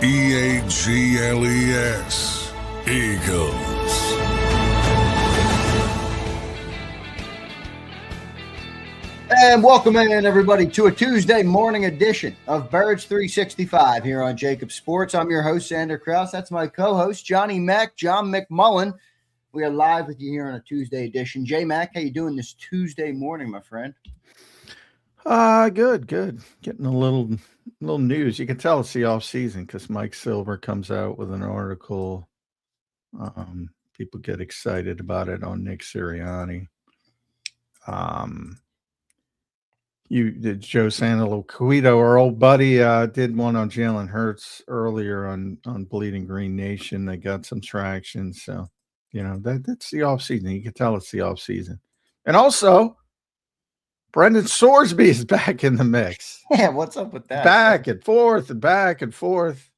Eagles. Eagles. And welcome in, everybody, to a Tuesday morning edition of Birds 365 here on JAKIB Sports. I'm your host, Zander Krause. That's my co-host, Johnny Mac, John McMullen. We are live with you here on a Tuesday edition. J Mac, how you doing this Tuesday morning, my friend? Good. Getting a little news. You can tell it's the off season because Mike Silver comes out with an article. People get excited about it on Nick Sirianni. Joe Santaloquito, our old buddy, did one on Jalen Hurts earlier on Bleeding Green Nation. They got some traction, so that's the off season. You can tell it's the off season, and also Brendan Sorsby is back in the mix. Yeah, what's up with that? Back and forth.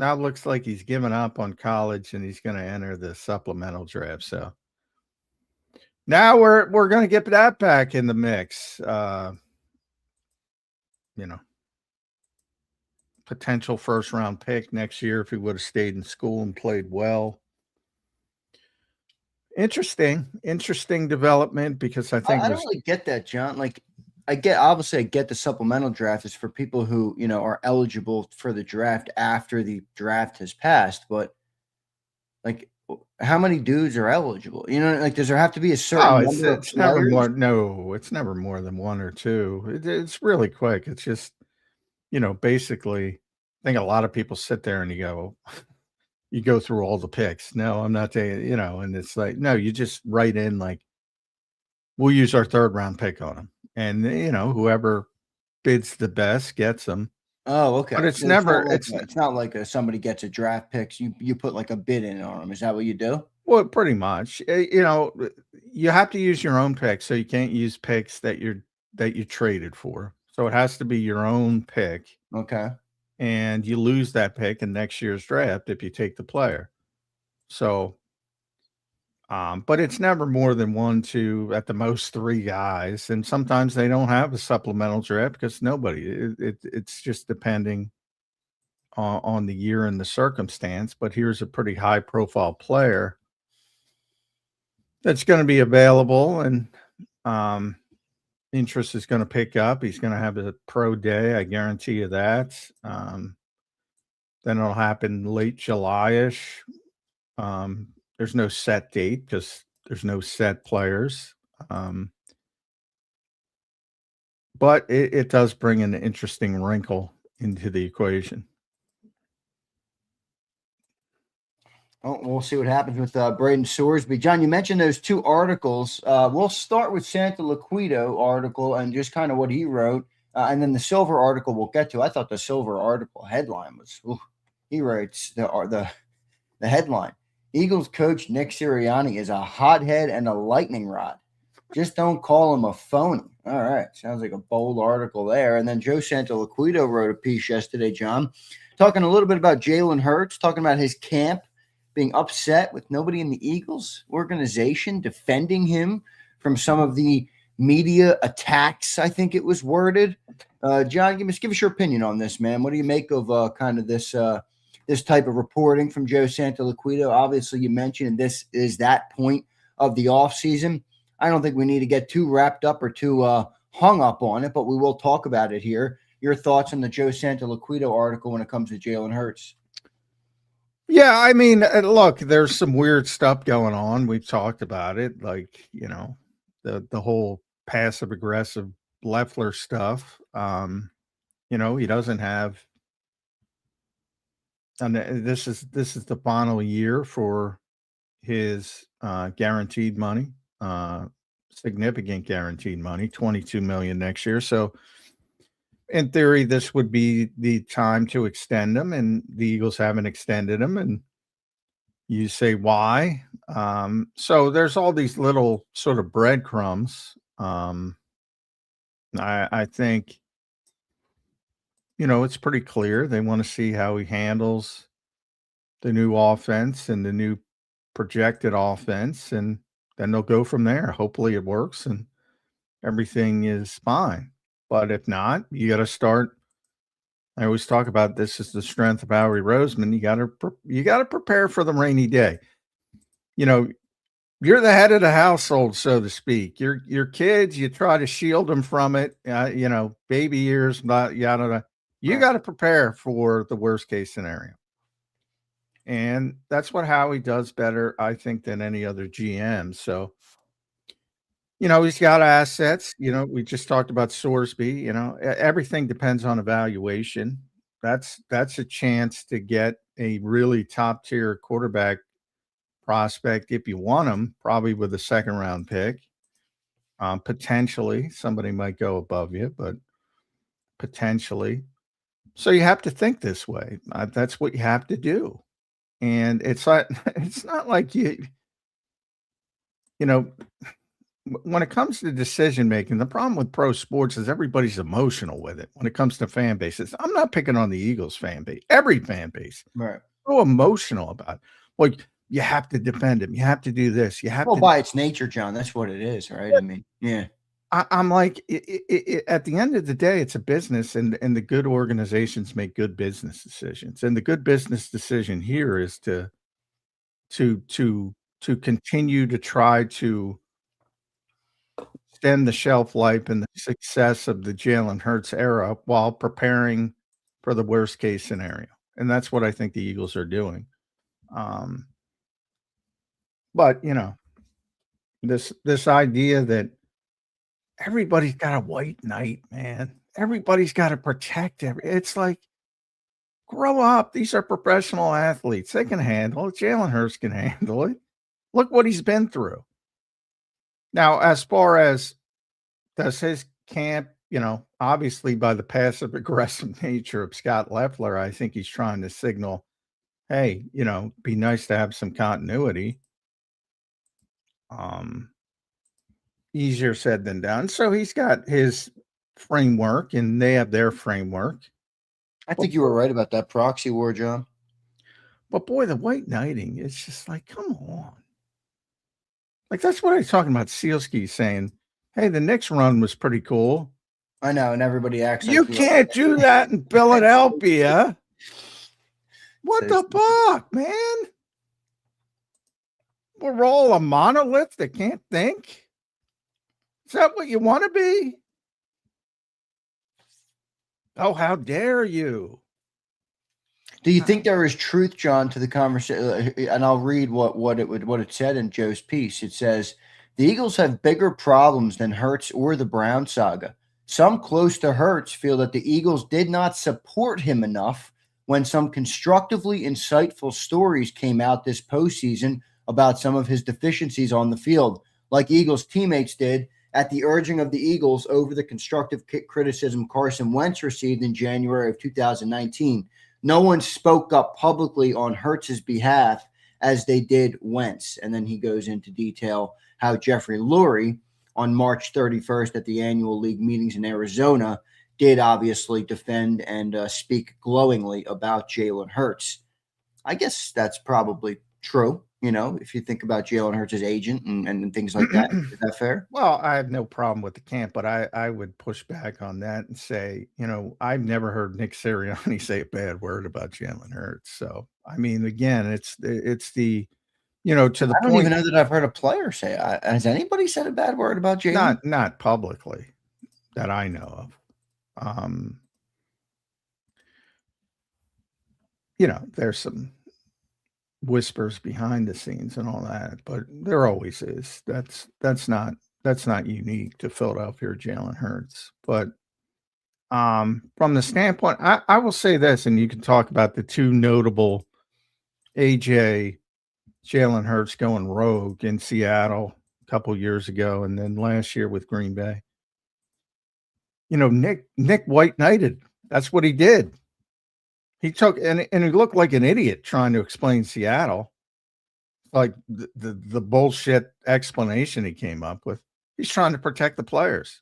Now it looks like he's given up on college and he's going to enter the supplemental draft. So now we're going to get that back in the mix. Potential first round pick next year if he would have stayed in school and played well. Interesting development because I think I don't really get that, John. Like, I get the supplemental draft is for people who, are eligible for the draft after the draft has passed. But like, how many dudes are eligible? Does there have to be a certain number of it's never more. No, it's never more than one or two. It's really quick. It's just, basically, I think a lot of people sit there and you go through all the picks. No, I'm not saying, and it's like, no, you just write in like, we'll use our third round pick on them. And, whoever bids the best gets them. Oh, okay. But it's not like somebody gets a draft picks. You put like a bid in on them. Is that what you do? Well, pretty much. You have to use your own picks, so you can't use picks that you traded for. So it has to be your own pick. Okay. And you lose that pick in next year's draft if you take the player. So, but it's never more than 1, 2, at the most 3 guys. And sometimes they don't have a supplemental draft because nobody. It's just depending on the year and the circumstance. But here's a pretty high profile player that's going to be available, and interest is going to pick up. He's going to have a pro day. I guarantee you that. Then it'll happen late July-ish. There's no set date because there's no set players. But it does bring an interesting wrinkle into the equation. Well, we'll see what happens with Braden Sorsby. John, you mentioned those 2 articles. We'll start with Santaloquito article and just kind of what he wrote. And then the Silver article we'll get to. I thought the Silver article headline was, he writes the headline. Eagles coach Nick Sirianni is a hothead and a lightning rod. Just don't call him a phony. All right. Sounds like a bold article there. And then Joe Santaloquito wrote a piece yesterday, John, talking a little bit about Jalen Hurts, talking about his camp, being upset with nobody in the Eagles organization defending him from some of the media attacks, I think it was worded. John, give us your opinion on this, man. What do you make of kind of this type of reporting from Joe Santaloquito? Obviously, you mentioned this is that point of the offseason. I don't think we need to get too wrapped up or too hung up on it, but we will talk about it here. Your thoughts on the Joe Santaloquito article when it comes to Jalen Hurts? Yeah, I mean, look, there's some weird stuff going on. We've talked about it, like, the whole passive-aggressive Leffler stuff. He doesn't have, and this is the final year for his guaranteed money, significant guaranteed money, $22 million next year. So in theory, this would be the time to extend him, and the Eagles haven't extended him. And you say, why? So there's all these little sort of breadcrumbs. I think, it's pretty clear. They want to see how he handles the new offense and the new projected offense, and then they'll go from there. Hopefully it works and everything is fine. But if not, you got to start I always talk about this is the strength of Howie Roseman. You got to prepare for the rainy day. You know, you're the head of the household, so to speak. Your kids, you try to shield them from it. You know, baby years, not yada yada. You got to prepare for the worst case scenario. And that's what Howie does better, I think, than any other GM. So, you know, he's got assets. You know, we just talked about Sorsby. You know, everything depends on evaluation. That's a chance to get a really top tier quarterback prospect if you want him, probably with a second round pick. Potentially, somebody might go above you, but potentially. So you have to think this way. That's what you have to do. And it's not like you know, when it comes to decision making, the problem with pro sports is everybody's emotional with it. When it comes to fan bases, I'm not picking on the Eagles fan base. Every fan base, Right? So emotional about it. Like you have to defend him. You have to do this. You have Well, to. by its nature, John, that's what it is, right? I mean, yeah. I'm like, at the end of the day, it's a business, and the good organizations make good business decisions. And the good business decision here is to continue to try to extend the shelf life and the success of the Jalen Hurts era while preparing for the worst case scenario. And that's what I think the Eagles are doing. But you know, this idea that everybody's got a white knight, man. Everybody's got to protect it's like, grow up. These are professional athletes. They can handle it. Jalen Hurts can handle it. Look what he's been through. Now, as far as does his camp, you know, obviously by the passive aggressive nature of Scott Loeffler, I think he's trying to signal, hey, you know, be nice to have some continuity. Easier said than done. So he's got his framework and they have their framework. I think you were right about that proxy war, John. But boy, the white knighting, it's just like, come on. Like, that's what I was talking about. Sealski saying, hey, the Knicks run was pretty cool. I know, and everybody acts you like can't do that in Philadelphia. What the fuck, man? We're all a monolith that can't think? Is that what you want to be? Oh, how dare you? Do you think there is truth, John, to the conversation? And I'll read what it said in Joe's piece. It says, the Eagles have bigger problems than Hurts or the Brown saga. Some close to Hurts feel that the Eagles did not support him enough when some constructively insightful stories came out this postseason about some of his deficiencies on the field, like Eagles teammates did at the urging of the Eagles over the constructive criticism Carson Wentz received in January of 2019. No one spoke up publicly on Hurts's behalf as they did Wentz. And then he goes into detail how Jeffrey Lurie on March 31st at the annual league meetings in Arizona did obviously defend and speak glowingly about Jalen Hurts. I guess that's probably true. You know, if you think about Jalen Hurts' agent and things like that. Is that fair? Well, I have no problem with the camp, but I would push back on that and say, you know, I've never heard Nick Sirianni say a bad word about Jalen Hurts. So, I mean, again, it's the, you know, to the point. I don't even know that I've heard a player say it. Has anybody said a bad word about Jalen? Not publicly that I know of. You know, there's some whispers behind the scenes and all that, but there always is. That's not unique to Philadelphia or Jalen Hurts. But from the standpoint, I will say this, and you can talk about the two notable Jalen Hurts going rogue in Seattle a couple years ago, and then last year with Green Bay. You know, Nick white knighted. That's what he did. He took and he looked like an idiot trying to explain Seattle, like the bullshit explanation he came up with. He's trying to protect the players.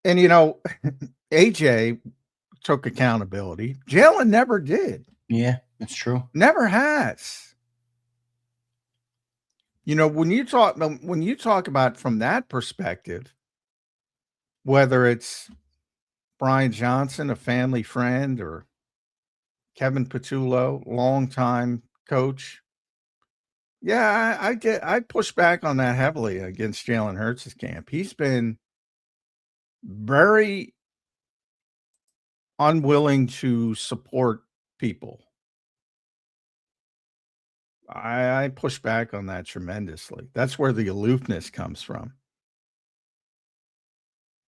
And, you know, AJ took accountability. Jalen never did. Yeah, that's true. Never has. You know, when you talk about from that perspective, whether it's Brian Johnson, a family friend, or Kevin Patullo, longtime coach. Yeah, I push back on that heavily against Jalen Hurts' camp. He's been very unwilling to support people. I push back on that tremendously. That's where the aloofness comes from.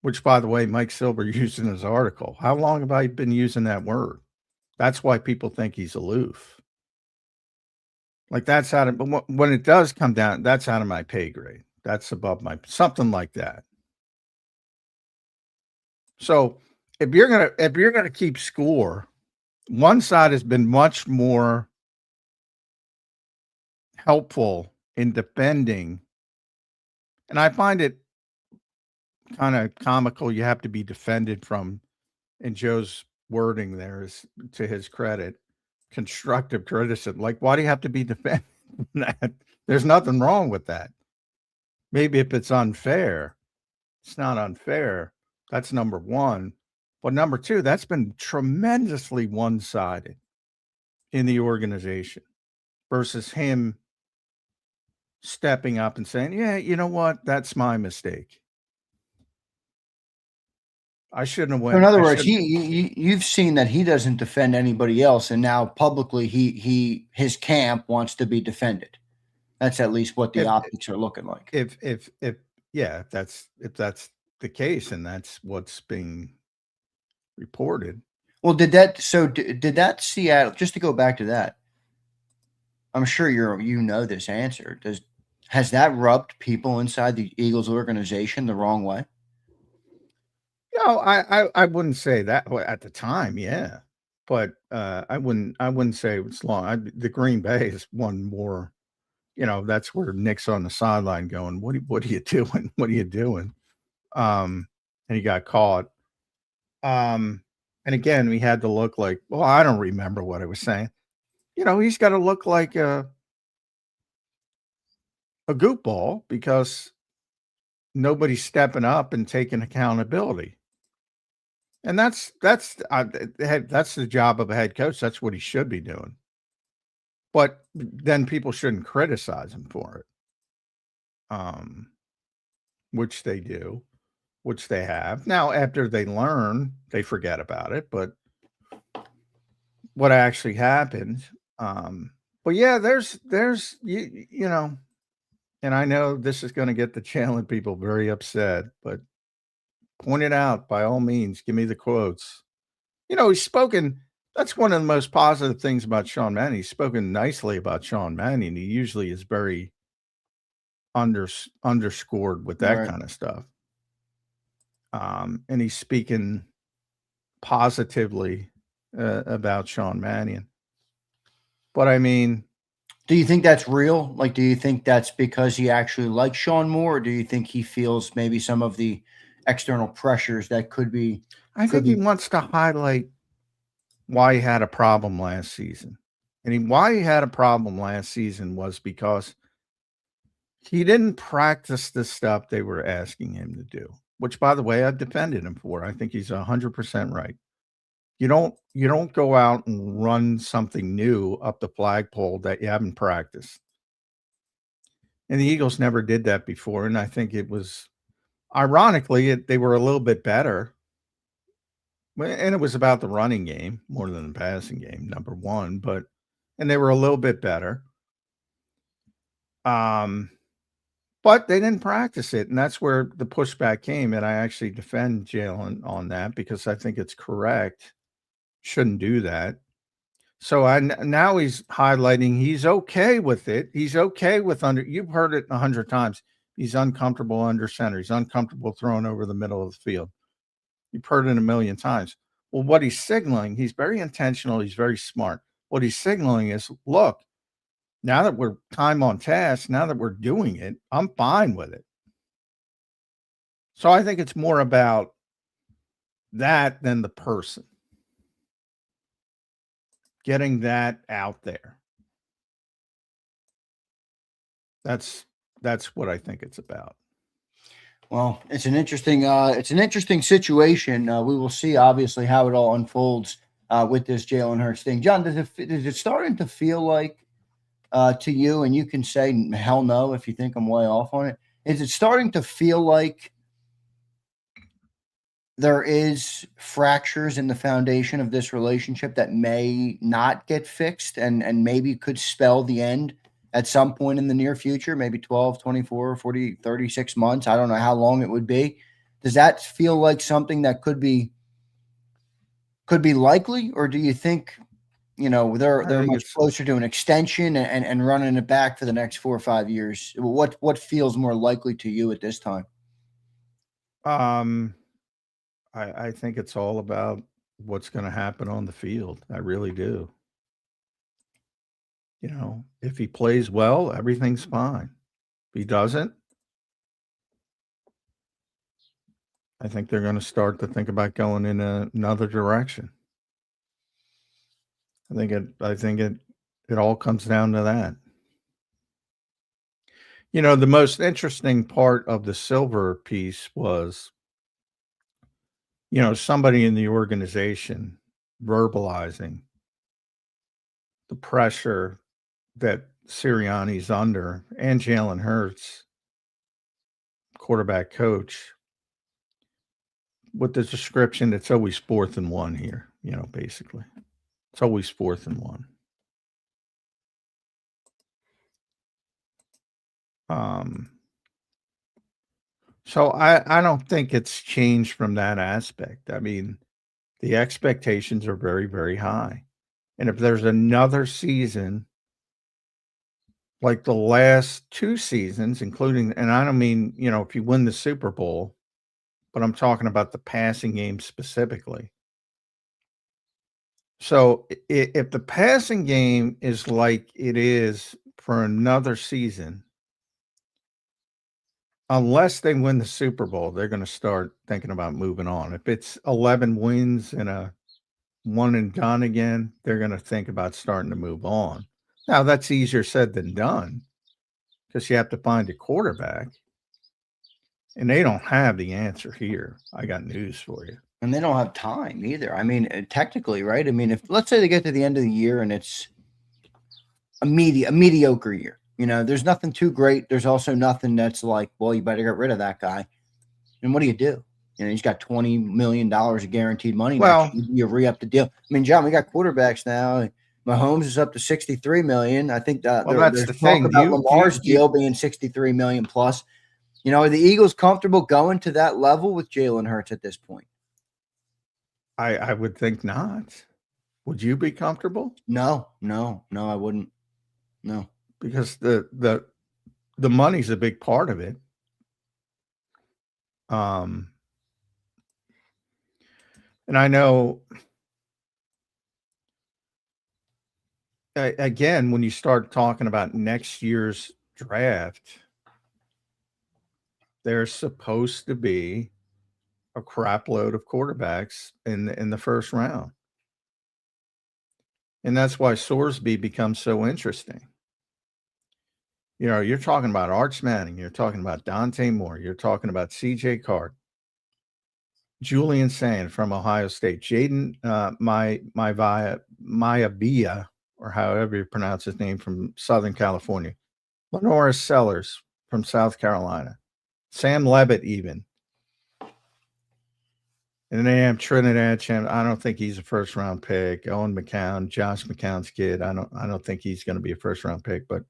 Which, by the way, Mike Silver used in his article. How long have I been using that word? That's why people think he's aloof. Like that's out of, but when it does come down, that's out of my pay grade. That's above my, something like that. So if you're gonna keep score, one side has been much more helpful in defending, and I find it kind of comical. You have to be defended from, and Joe's wording there is, to his credit, constructive criticism. Like, why do you have to be defended? There's nothing wrong with that. Maybe if it's unfair, it's not unfair. That's number one. But number two, that's been tremendously one-sided in the organization versus him stepping up and saying, yeah, you know what? That's my mistake. I shouldn't have went. In other words, you've seen that he doesn't defend anybody else, and now publicly his camp wants to be defended. That's at least what the optics are looking like. If that's the case, and that's what's being reported. Well, did that Seattle, just to go back to that, I'm sure you know this answer. Has that rubbed people inside the Eagles organization the wrong way? No, I wouldn't say that at the time, yeah. But I wouldn't say it's long. The Green Bay is one more, that's where Nick's on the sideline going, what are you doing? What are you doing? And he got caught. And again, we had to look like, well, I don't remember what I was saying. He's got to look like a goofball because nobody's stepping up and taking accountability. And that's the job of a head coach. That's what he should be doing. But then people shouldn't criticize him for it. Which they do, which they have. Now, after they learn, they forget about it. But what actually happened, but yeah, there's and I know this is going to get the Jalen people very upset, but point it out by all means. Give me the quotes. He's spoken. That's one of the most positive things about Sean Mannion. He's spoken nicely about Sean Mannion. He usually is very underscored with that kind of stuff. And he's speaking positively about Sean Mannion. But I mean, do you think that's real? Like, do you think that's because he actually likes Sean more, or do you think he feels maybe some of the external pressures that could be? I think he wants to highlight why he had a problem last season. And why he had a problem last season was because he didn't practice the stuff they were asking him to do, which, by the way, I've defended him for. I think he's 100% right. You don't go out and run something new up the flagpole that you haven't practiced. And the Eagles never did that before. And I think it was, ironically, they were a little bit better. And it was about the running game more than the passing game, number one. And they were a little bit better. But they didn't practice it. And that's where the pushback came. And I actually defend Jalen on that because I think it's correct. Shouldn't do that. So now he's highlighting he's okay with it. He's okay with you've heard it 100 times. He's uncomfortable under center. He's uncomfortable throwing over the middle of the field. You've heard it a million times. Well, what he's signaling, he's very intentional. He's very smart. What he's signaling is, look, now that we're time on task, now that we're doing it, I'm fine with it. So I think it's more about that than the person. Getting that out there. That's what I think it's about. Well, it's an interesting situation. We will see, obviously, how it all unfolds with this Jalen Hurts thing. John, is it starting to feel like to you, and you can say hell no if you think I'm way off on it? Is it starting to feel like there is fractures in the foundation of this relationship that may not get fixed and maybe could spell the end at some point in the near future, maybe 12, 24, 40, 36 months. I don't know how long it would be. Does that feel like something that could be likely, or do you think, they're I think much it's closer to an extension and running it back for the next 4 or 5 years? What feels more likely to you at this time? um I think it's all about what's going to happen on the field. I really do. If he plays well, everything's fine. If he doesn't, I think they're going to start to think about going in another direction. I think it all comes down to that. The most interesting part of the Silver piece was, somebody in the organization verbalizing the pressure that Sirianni's under, and Jalen Hurts, quarterback coach, with the description, it's always 4th and 1 here, basically. It's always 4th and 1. So I don't think it's changed from that aspect. I mean, the expectations are very, very high. And if there's another season like the last 2 seasons, including, and I don't mean, if you win the Super Bowl, but I'm talking about the passing game specifically. So if the passing game is like it is for another season, unless they win the Super Bowl, they're going to start thinking about moving on. If it's 11 wins and a one and done again, they're going to think about starting to move on. Now, that's easier said than done because you have to find a quarterback, and they don't have the answer here. I got news for you. And they don't have time either. I mean, technically, right? I mean, if let's say they get to the end of the year and it's a mediocre year, there's nothing too great. There's also nothing that's like, well, you better get rid of that guy. And what do? He's got $20 million of guaranteed money. Well, you re-up the deal. I mean, John, we got quarterbacks now. Mahomes is up to $63 million. I think that's there's the talk thing. about Lamar's deal being $63 million plus. Are the Eagles comfortable going to that level with Jalen Hurts at this point? I would think not. Would you be comfortable? No, I wouldn't. No, because the money's a big part of it. And I know, again, when you start talking about next year's draft, there's supposed to be a crap load of quarterbacks in the first round. And that's why Sorsby becomes so interesting. You're talking about Arch Manning, you're talking about Dante Moore, you're talking about CJ Card, Julian Sand from Ohio State, Jaden Maivia, or however you pronounce his name, from Southern California, Lenora Sellers from South Carolina, Sam Levitt even. And then I have Trinidad champ. I don't think he's a first round pick. Owen McCown, Josh McCown's kid. I don't think he's going to be a first round pick. But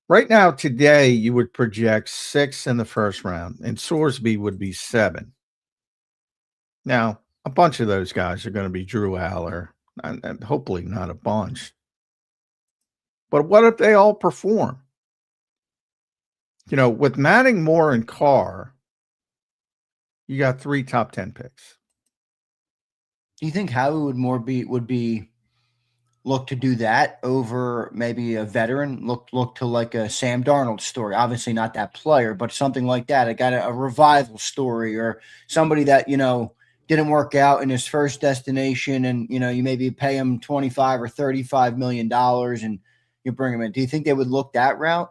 right now, today, you would project 6 in the first round, and Sorsby would be 7. Now, a bunch of those guys are going to be Drew Aller, and hopefully not a bunch. But what if they all perform? With Manning, Moore, and Carr, you got 3 top 10 picks. Do you think Howie would be look to do that over maybe a veteran? Look to like a Sam Darnold story. Obviously not that player, but something like that. I got a revival story, or somebody that didn't work out in his first destination, and you maybe pay him $25 or $35 million, and you bring him in. Do you think they would look that route?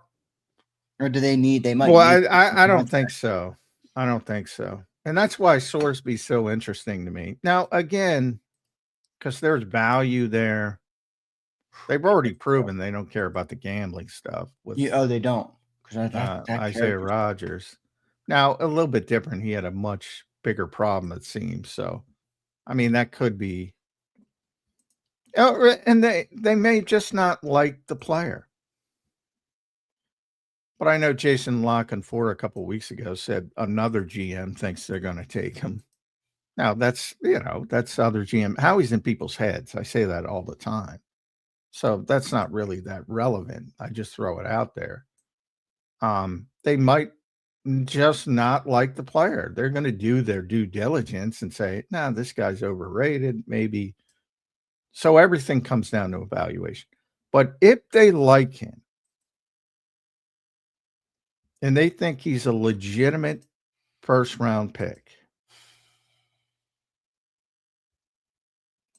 Or do they need? They might. Well, Need I don't think so. I don't think so. And that's why Sorsby's so interesting to me. Now, again, because there's value there. They've already proven they don't care about the gambling stuff with they don't. Because Isaiah Rodgers. Now, a little bit different. He had a much bigger problem, it seems. So, I mean, that could be. And they may just not like the player. But I know Jason Lockenford a couple of weeks ago said another GM thinks they're going to take him. Now, that's other GM. Howie's in people's heads. I say that all the time. So that's not really that relevant. I just throw it out there. They might just not like the player. They're going to do their due diligence and say, "Nah, this guy's overrated." Maybe. So everything comes down to evaluation. But if they like him and they think he's a legitimate first-round pick,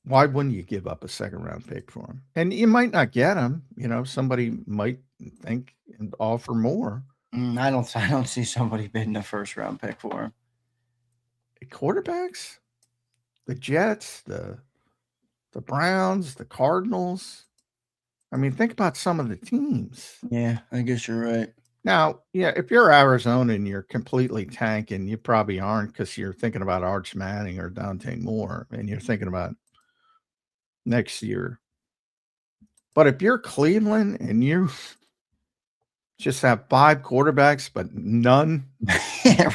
why wouldn't you give up a second-round pick for him? And you might not get him. Somebody might think and offer more. I don't see somebody bidding a first-round pick for him. The quarterbacks, the Jets, the Browns, the Cardinals. I mean, think about some of the teams. Yeah, I guess you're right. Now, yeah, if you're Arizona and you're completely tanking, you probably aren't because you're thinking about Arch Manning or Dante Moore, and you're thinking about next year. But if you're Cleveland and you just have 5 quarterbacks, but none.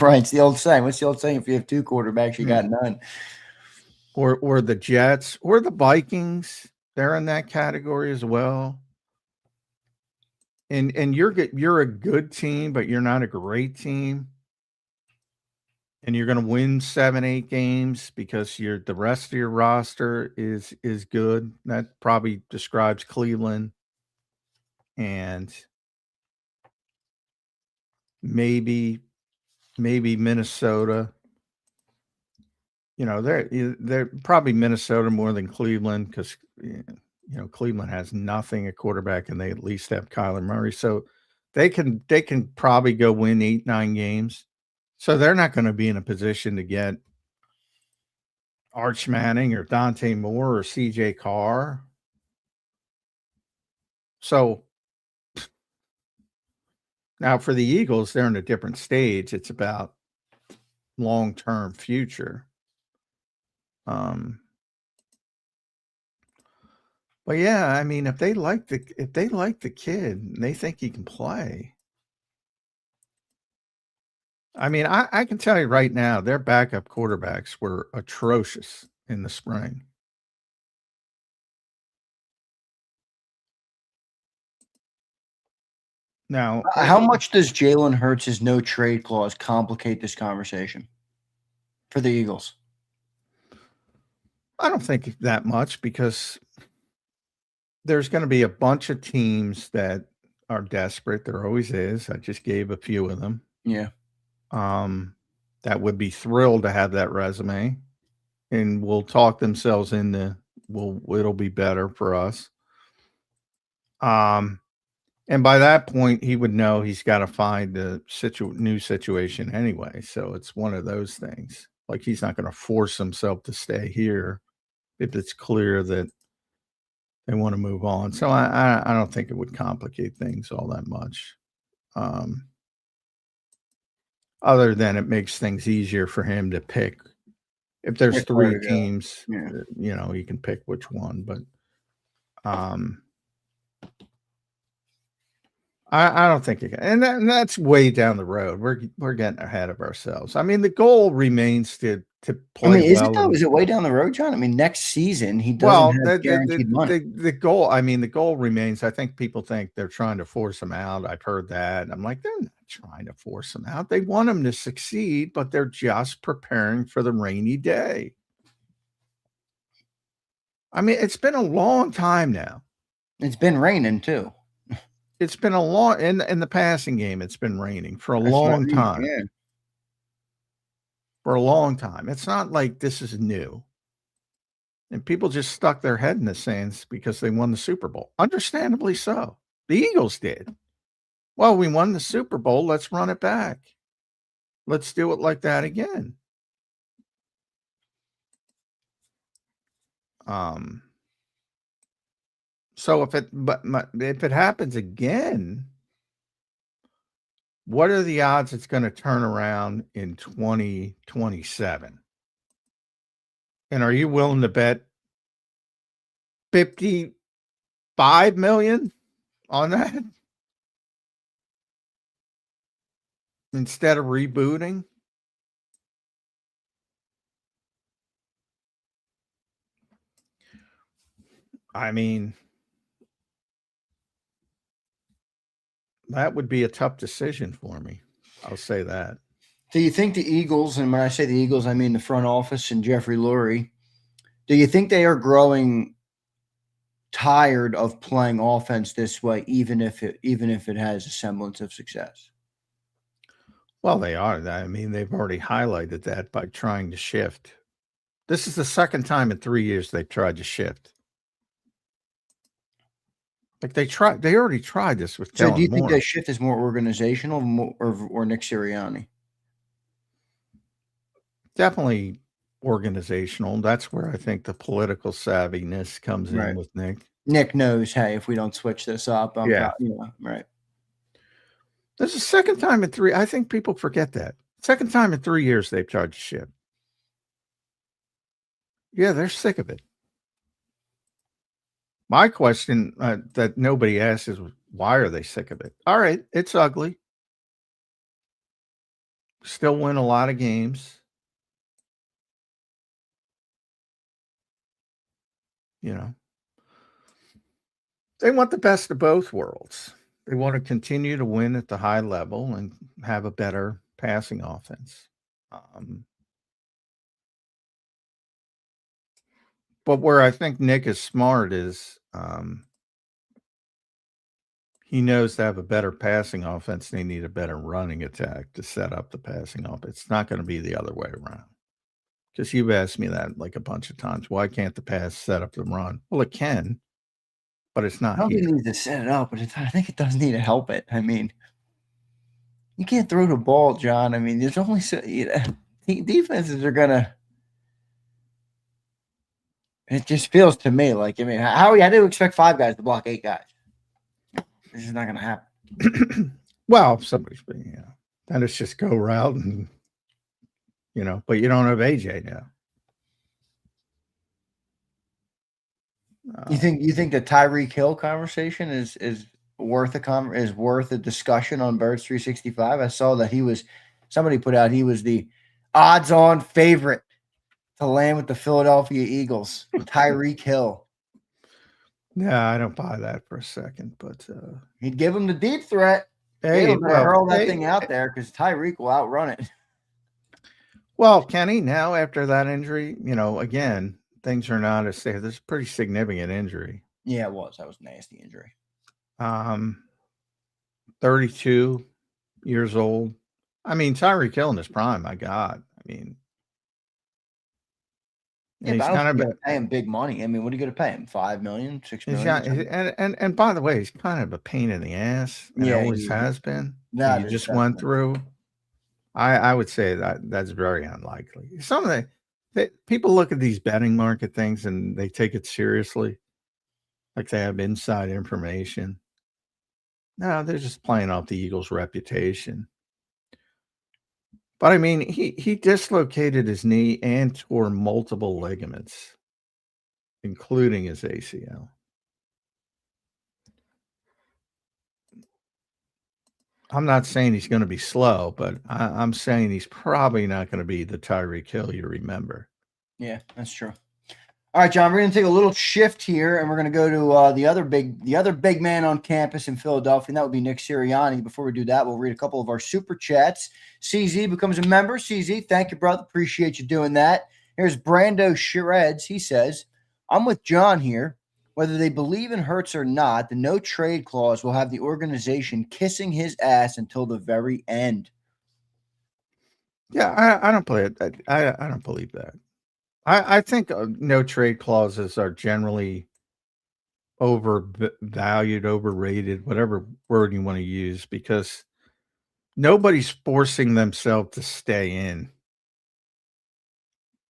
Right. It's the old saying. What's the old saying? If you have 2 quarterbacks, you got none. Or the Jets or the Vikings, they're in that category as well. And you're a good team, but you're not a great team. And you're going to win 7-8 games because the rest of your roster is good. That probably describes Cleveland and maybe Minnesota. They're probably Minnesota more than Cleveland because Cleveland has nothing at quarterback and they at least have Kyler Murray, so they can probably go win 8-9 games. So they're not going to be in a position to get Arch Manning or Dante Moore or CJ Carr. So now for the Eagles, they're in a different stage. It's about long-term future. But yeah, I mean, if they like the kid and they think he can play, I mean, I can tell you right now, their backup quarterbacks were atrocious in the spring. Now, how much does Jalen Hurts' no trade clause complicate this conversation for the Eagles? I don't think that much because there's going to be a bunch of teams that are desperate. There always is. I just gave a few of them. Yeah. That would be thrilled to have that resume and will talk themselves into, it'll be better for us. And by that point, he would know he's got to find a new situation anyway. So it's one of those things. Like he's not going to force himself to stay here if it's clear that they want to move on. So I don't think it would complicate things all that much. Other than it makes things easier for him to pick. If there's 3 teams, he can pick which one. But I don't think and that's way down the road. We're getting ahead of ourselves. I mean, the goal remains to play. I mean, is it way down the road, John? I mean, next season he doesn't have guaranteed money. The goal. I mean, the goal remains. I think people think they're trying to force him out. I've heard that. I'm like, they're not trying to force him out. They want him to succeed, but they're just preparing for the rainy day. I mean, it's been a long time now. It's been raining too. It's been a long in the passing game. It's been raining for a long time. Yeah. For a long time. It's not like this is new. And people just stuck their head in the sands because they won the Super Bowl. Understandably so. The Eagles did. Well, we won the Super Bowl. Let's run it back. Let's do it like that again. So if it happens again, what are the odds it's going to turn around in 2027? And are you willing to bet 55 million on that instead of rebooting? I mean, that would be a tough decision for me. I'll say that. Do you think the Eagles, and when I say the Eagles, I mean the front office and Jeffrey Lurie, do you think they are growing tired of playing offense this way, even if it has a semblance of success? Well, they are. I mean, they've already highlighted that by trying to shift. This is the second time in 3 years they've tried to shift. Like they already tried this with Kellen So do you think Moore. that shift is more organizational or Nick Sirianni? Definitely organizational. That's where I think the political savviness comes Right. in with Nick. Nick knows, hey, if we don't switch this up, Yeah. Right. This is the second time in 3. I think people forget that. Second time in 3 years they've tried to shift. Yeah, they're sick of it. My question that nobody asks is, why are they sick of it? All right, it's ugly. Still win a lot of games. They want the best of both worlds. They want to continue to win at the high level and have a better passing offense. But where I think Nick is smart is he knows to have a better passing offense, they need a better running attack to set up the passing offense. It's not going to be the other way around. Because you've asked me that like a bunch of times. Why can't the pass set up the run? Well, it can, but it's not I don't here. think it needs to set it up, but I think it does need to help it. I mean, you can't throw the ball, John. I mean, there's only defenses are gonna. It just feels to me like, I mean, Howie, I didn't expect 5 guys to block 8 guys. This is not gonna happen. Well, somebody's being, then it's just go route and, but you don't have AJ now. You think the Tyreek Hill conversation is worth a discussion on Birds 365? I saw that somebody put out he was the odds-on favorite to land with the Philadelphia Eagles. Tyreek Hill. Yeah, I don't buy that for a second, but he'd give him the deep threat. Hey, hurl that thing out there because Tyreek will outrun it. Well, Kenny, now after that injury, again, things are not as safe. This is a pretty significant injury. Yeah, it was. That was a nasty injury. 32 years old. I mean, Tyreek Hill in his prime, my God. I mean, he's kind of pay him big money. I mean, what are you going to pay him? $5 million, $6 million? And by the way, he's kind of a pain in the ass. And always has been. That you just went through. I would say that's very unlikely. Some of people look at these betting market things and they take it seriously, like they have inside information. No, they're just playing off the Eagles' reputation. But I mean, he dislocated his knee and tore multiple ligaments, including his ACL. I'm not saying he's going to be slow, but I'm saying he's probably not going to be the Tyreek Hill you remember. Yeah, that's true. All right, John, we're going to take a little shift here, and we're going to go to the other big man on campus in Philadelphia, and that would be Nick Sirianni. Before we do that, we'll read a couple of our super chats. CZ becomes a member. CZ, thank you, brother. Appreciate you doing that. Here's Brando Shreds. He says, I'm with John here. Whether they believe in Hurts or not, the no trade clause will have the organization kissing his ass until the very end. Yeah, I don't believe that. I don't believe that. I think no trade clauses are generally overvalued, overrated, whatever word you want to use, because nobody's forcing themselves to stay in.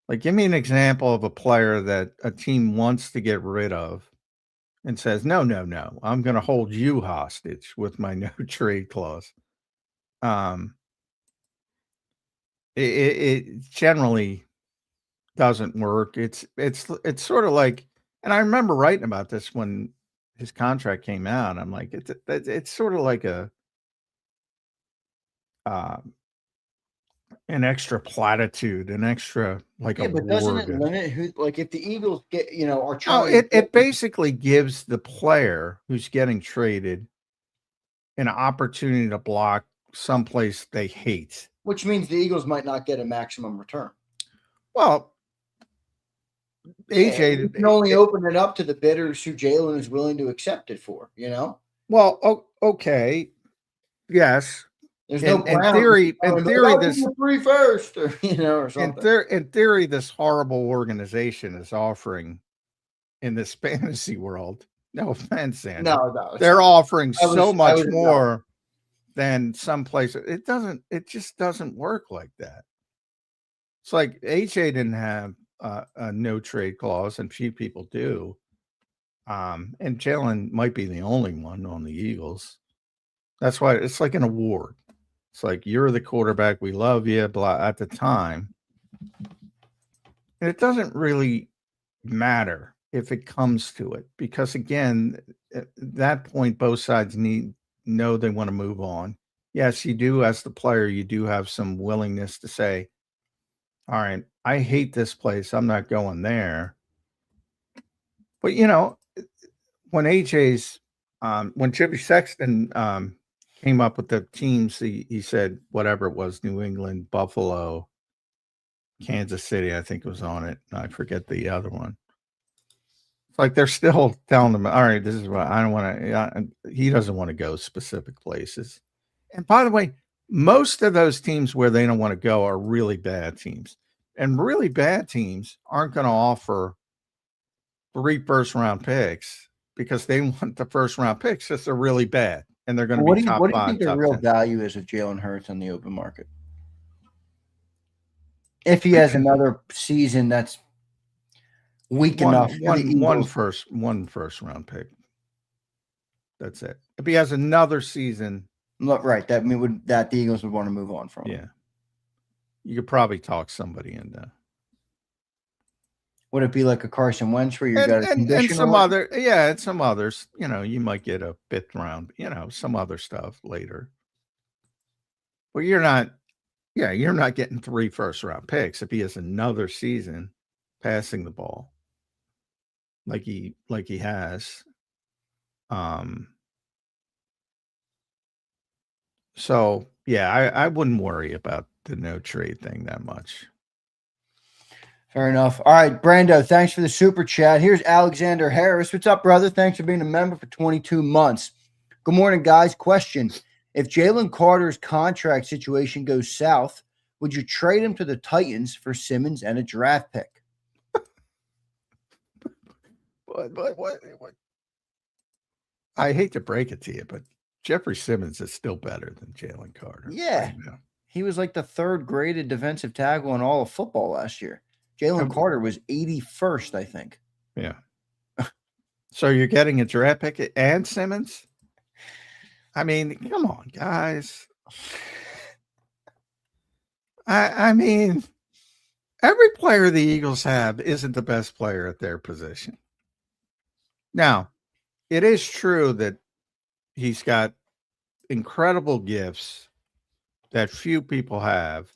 Like, give me an example of a player that a team wants to get rid of and says, no, no, no, I'm going to hold you hostage with my no trade clause. It generally doesn't work. It's sort of like, and I remember writing about this when his contract came out. I'm like, it's sort of like uh, an extra platitude, an extra like Yeah, but doesn't it award. limit who? Like, if the Eagles get, are No, trying, it basically gives the player who's getting traded an opportunity to block someplace they hate. which means the Eagles might not get a maximum return. Well, AJ You can only open it up to the bidders who Jalen is willing to accept it for. Well, okay, yes. There's In no ground. theory, this free first, or or something. in theory, this horrible organization is offering in this fantasy world. No offense, Zander. No, they're offering so much no. more than some places. It just doesn't work like that. It's like AJ didn't have a no trade clause, and few people do. And Jalen might be the only one on the Eagles. That's why it's like an award. It's like, you're the quarterback, we love you, blah, at the time. And it doesn't really matter if it comes to it, because again, at that point, both sides know they want to move on. Yes, you do, as the player, you do have some willingness to say, all right, I hate this place, I'm not going there. But when AJ's when Jimmy Sexton came up with the teams, he said whatever it was, New England, Buffalo, Kansas City, I think was on it. I forget the other one. It's like they're still telling them, all right, this is what I don't want to. He doesn't want to go specific places. And by the way, most of those teams where they don't want to go are really bad teams. And really bad teams aren't going to offer 3 first-round picks because they want the first-round picks because they're really bad. And they're going to be top 5. What do you think the real 10. value is of Jalen Hurts on the open market? If he has another season that's weak enough, one first round pick. That's it. If he has another season, right? That the Eagles would want to move on from. Yeah, you could probably talk somebody into. Would it be like a Carson Wentz where you got a conditional? And some other, and some others. You might get a 5th round. Some other stuff later. But you're not getting 3 first-round picks if he has another season passing the ball like he has. So yeah, I wouldn't worry about the no trade thing that much. Fair enough. All right, Brando, thanks for the super chat. Here's Alexander Harris. What's up, brother? Thanks for being a member for 22 months. Good morning, guys. Question: if Jalen Carter's contract situation goes south, would you trade him to the Titans for Simmons and a draft pick? What? I hate to break it to you, but Jeffrey Simmons is still better than Jalen Carter. Yeah. Right, he was like the 3rd graded defensive tackle in all of football last year. Jalen Carter was 81st, I think. Yeah. So you're getting a draft pick and Simmons? I mean, come on, guys. I mean, every player the Eagles have isn't the best player at their position. Now, it is true that he's got incredible gifts that few people have.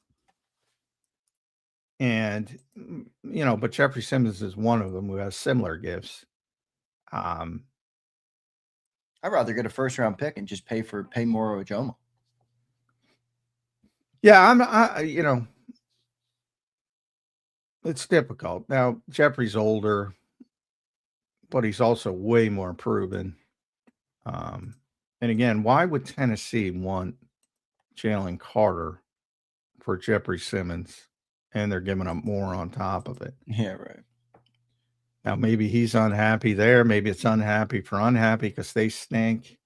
And, but Jeffrey Simmons is one of them who has similar gifts. I'd rather get a 1st-round pick and just pay more Ojoma. Yeah, it's difficult. Now, Jeffrey's older, but he's also way more proven. And again, why would Tennessee want Jalen Carter for Jeffrey Simmons? And they're giving up more on top of it. Yeah, right. Now, maybe he's unhappy there. Maybe it's unhappy because they stink.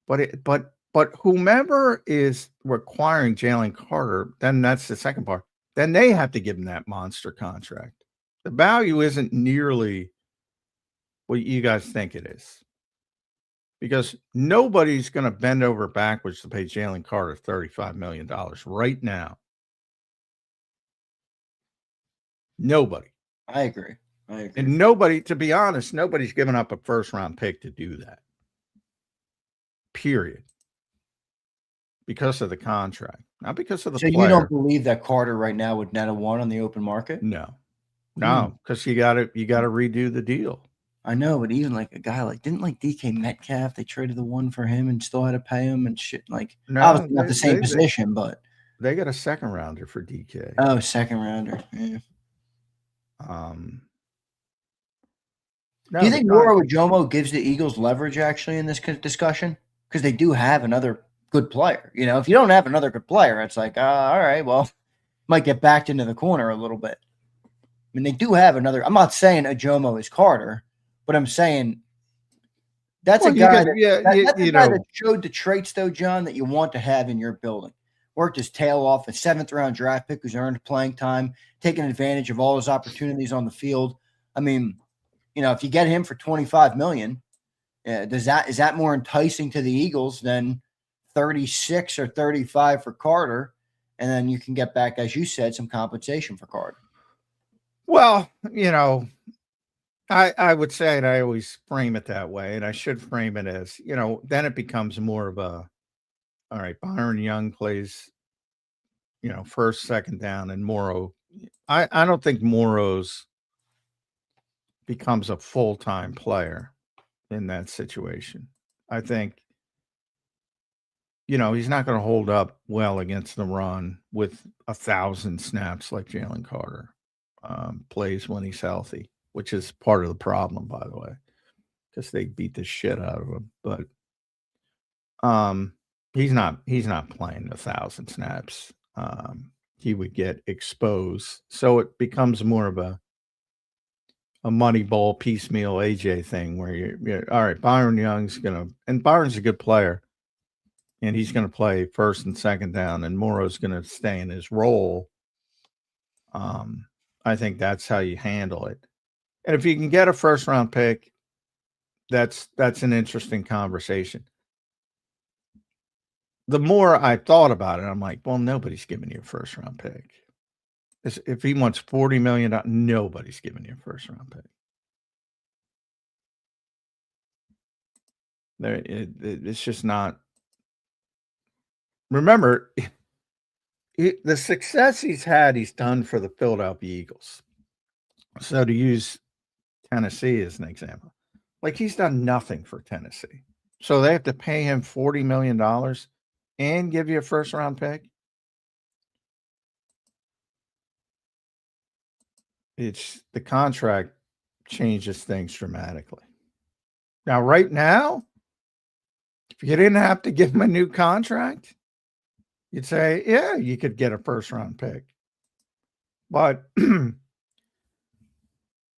But whomever is requiring Jalen Carter, then that's the second part. Then they have to give him that monster contract. The value isn't nearly what you guys think it is. Because nobody's going to bend over backwards to pay Jalen Carter $35 million right now. Nobody. I agree. And nobody, to be honest, nobody's giving up a first-round pick to do that. Period. Because of the contract, not because of the player. So you don't believe that Carter right now would net a one on the open market? No, because you got to redo the deal. I know, but even like a guy like didn't like DK Metcalf, they traded the one for him and still had to pay him and shit. Like obviously not the same position, but they got a second rounder for DK. Oh, second rounder. Yeah. Do you think Moro Jomo gives the Eagles leverage actually in this discussion? Because they do have another good player. You know, if you don't have another good player, it's like, all right, well, might get backed into the corner a little bit. I mean, they do have another. I'm not saying Ajomo is Carter, but I'm saying that's a guy that showed the traits, though, John, that you want to have in your building. Worked his tail off, a 7th-round draft pick who's earned playing time, taking advantage of all his opportunities on the field. I mean, you know, if you get him for $25 million, is that more enticing to the Eagles than 36 or 35 for Carter? And then you can get back, as you said, some compensation for Carter. Well, you know, I would say, and I always frame it that way, and I should frame it as, you know, then it becomes more of a, all right, Byron Young plays, you know, first, second down, and Morrow. I don't think Morrow's becomes a full-time player in that situation. I think, you know, he's not going to hold up well against the run with 1,000 snaps like Jalen Carter plays when he's healthy, which is part of the problem, by the way, because they beat the shit out of him. But he's not playing 1,000 snaps. He would get exposed. So it becomes more of a money ball piecemeal AJ thing where you're all right, Byron Young's and Byron's a good player, and he's going to play first and second down, and Morrow's going to stay in his role. I think that's how you handle it. And if you can get a first-round pick, that's an interesting conversation. The more I thought about it, I'm like, well, nobody's giving you a first-round pick. If he wants $40 million, nobody's giving you a first-round pick. It's just not. Remember, the success he's done for the Philadelphia Eagles. So to use Tennessee as an example, like he's done nothing for Tennessee. So they have to pay him $40 million and give you a first-round pick. It's the contract changes things dramatically. Now, right now, if you didn't have to give him a new contract, you'd say, yeah, you could get a first-round pick. But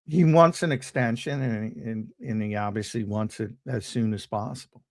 he wants an extension, and he obviously wants it as soon as possible.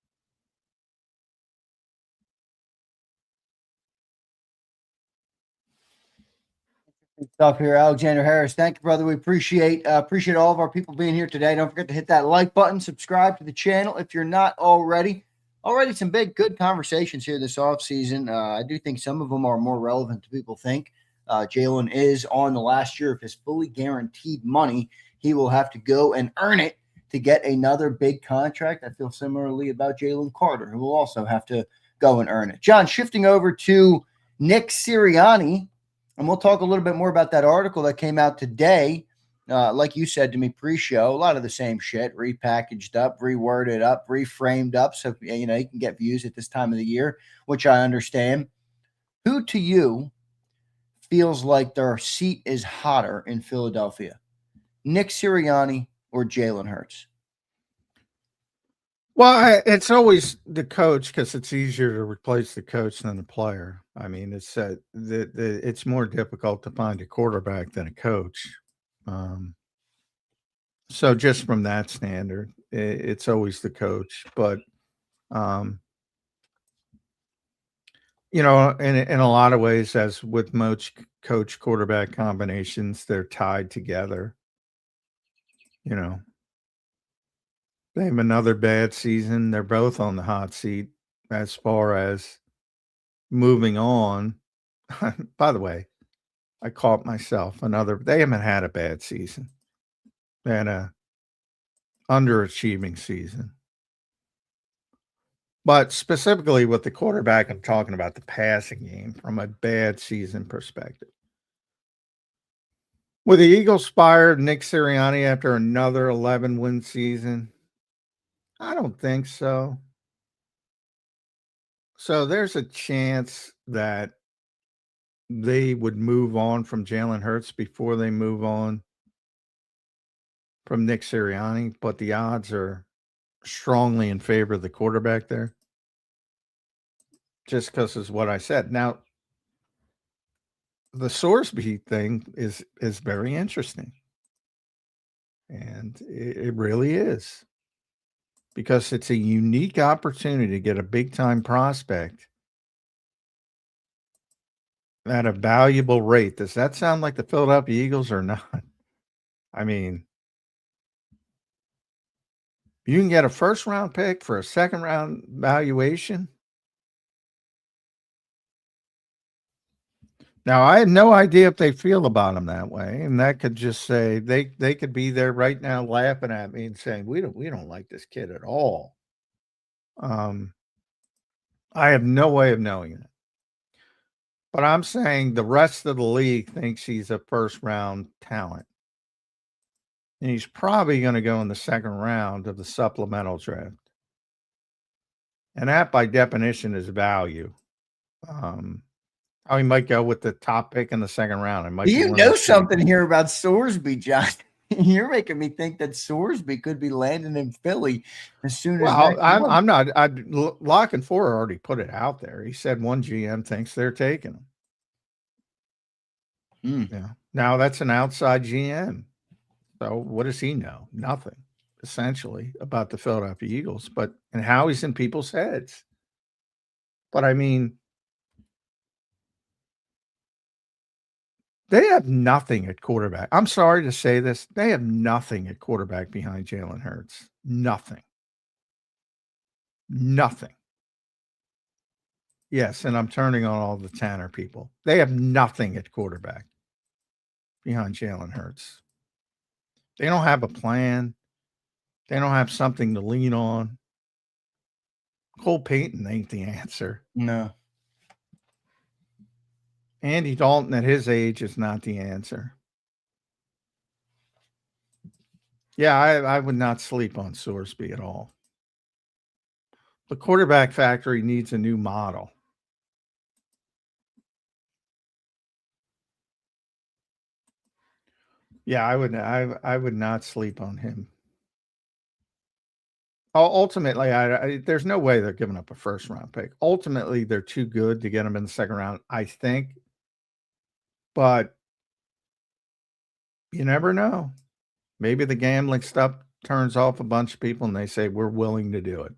Stuff here, Alexander Harris. Thank you, brother. We appreciate all of our people being here today. Don't forget to hit that like button, subscribe to the channel if you're not already. Already some big, good conversations here this offseason. I do think some of them are more relevant than people think. Jalen is on the last year of his fully guaranteed money. He will have to go and earn it to get another big contract. I feel similarly about Jalen Carter, who will also have to go and earn it. John, shifting over to Nick Sirianni, and we'll talk a little bit more about that article that came out today. Like you said to me pre-show, a lot of the same shit, repackaged up, reworded up, reframed up. So, you know, you can get views at this time of the year, which I understand. Who to you feels like their seat is hotter in Philadelphia? Nick Sirianni or Jalen Hurts? Well, it's always the coach because it's easier to replace the coach than the player. I mean, it's it's more difficult to find a quarterback than a coach. So just from that standard, it's always the coach. But, in a lot of ways, as with most coach quarterback combinations, they're tied together. They have another bad season. They're both on the hot seat as far as moving on. By the way, I caught myself they haven't had a bad season. They had a underachieving season. But specifically with the quarterback, I'm talking about the passing game from a bad season perspective. Will the Eagles fire Nick Sirianni after another 11-win season? I don't think so. So there's a chance that they would move on from Jalen Hurts before they move on from Nick Sirianni, but the odds are strongly in favor of the quarterback there. Just because is what I said. Now, the Sorsby thing is very interesting. And it really is. Because it's a unique opportunity to get a big-time prospect at a valuable rate. Does that sound like the Philadelphia Eagles or not? I mean, you can get a first-round pick for a second-round valuation. Now, I had no idea if they feel about him that way, and that could just say they could be there right now laughing at me and saying we don't like this kid at all. I have no way of knowing it, but I'm saying the rest of the league thinks he's a first-round talent, and he's probably going to go in the second round of the supplemental draft, and that by definition is value. He might go with the top pick in the second round. It might Do be you know something here about Sorsby, John? You're making me think that Sorsby could be landing in Philly as soon as. Well, I'm not. Lock and Four already put it out there. He said one GM thinks they're taking him. Yeah. Now that's an outside GM. So what does he know? Nothing, essentially, about the Philadelphia Eagles. And Howie's in people's heads. But I mean, they have nothing at quarterback. I'm sorry to say this. They have nothing at quarterback behind Jalen Hurts. Nothing. Yes, and I'm turning on all the Tanner people. They have nothing at quarterback behind Jalen Hurts. They don't have a plan. They don't have something to lean on. Cole Payton ain't the answer. No. Andy Dalton at his age is not the answer. Yeah, I would not sleep on Sorsby at all. The quarterback factory needs a new model. Yeah, I would not sleep on him. Ultimately, there's no way they're giving up a first-round pick. Ultimately, they're too good to get them in the second round, I think. But you never know. Maybe the gambling stuff turns off a bunch of people and they say, we're willing to do it.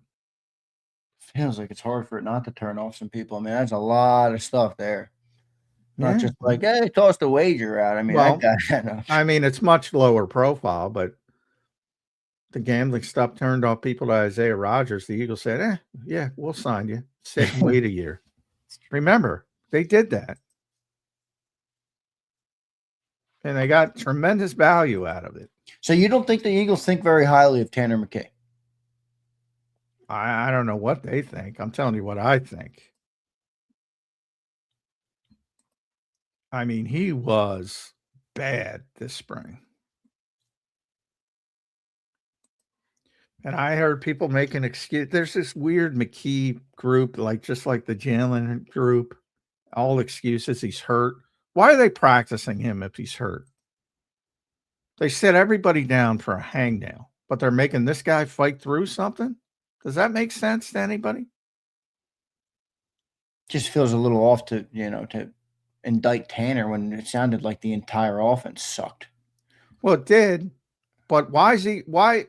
Feels like it's hard for it not to turn off some people. I mean, that's a lot of stuff there. Not just like, hey, toss the wager out. I mean, I mean, it's much lower profile, but the gambling stuff turned off people to Isaiah Rodgers. The Eagles said, yeah, we'll sign you. Sit and wait a year. Remember, they did that. And they got tremendous value out of it. So you don't think the Eagles think very highly of Tanner McKay? I don't know what they think. I'm telling you what I think. I mean, he was bad this spring. And I heard people make an excuse. There's this weird McKee group, just like the Jalen group, all excuses. He's hurt. Why are they practicing him if he's hurt? They set everybody down for a hangnail, but they're making this guy fight through something? Does that make sense to anybody? Just feels a little off to indict Tanner when it sounded like the entire offense sucked. Well, it did, But why is he? Why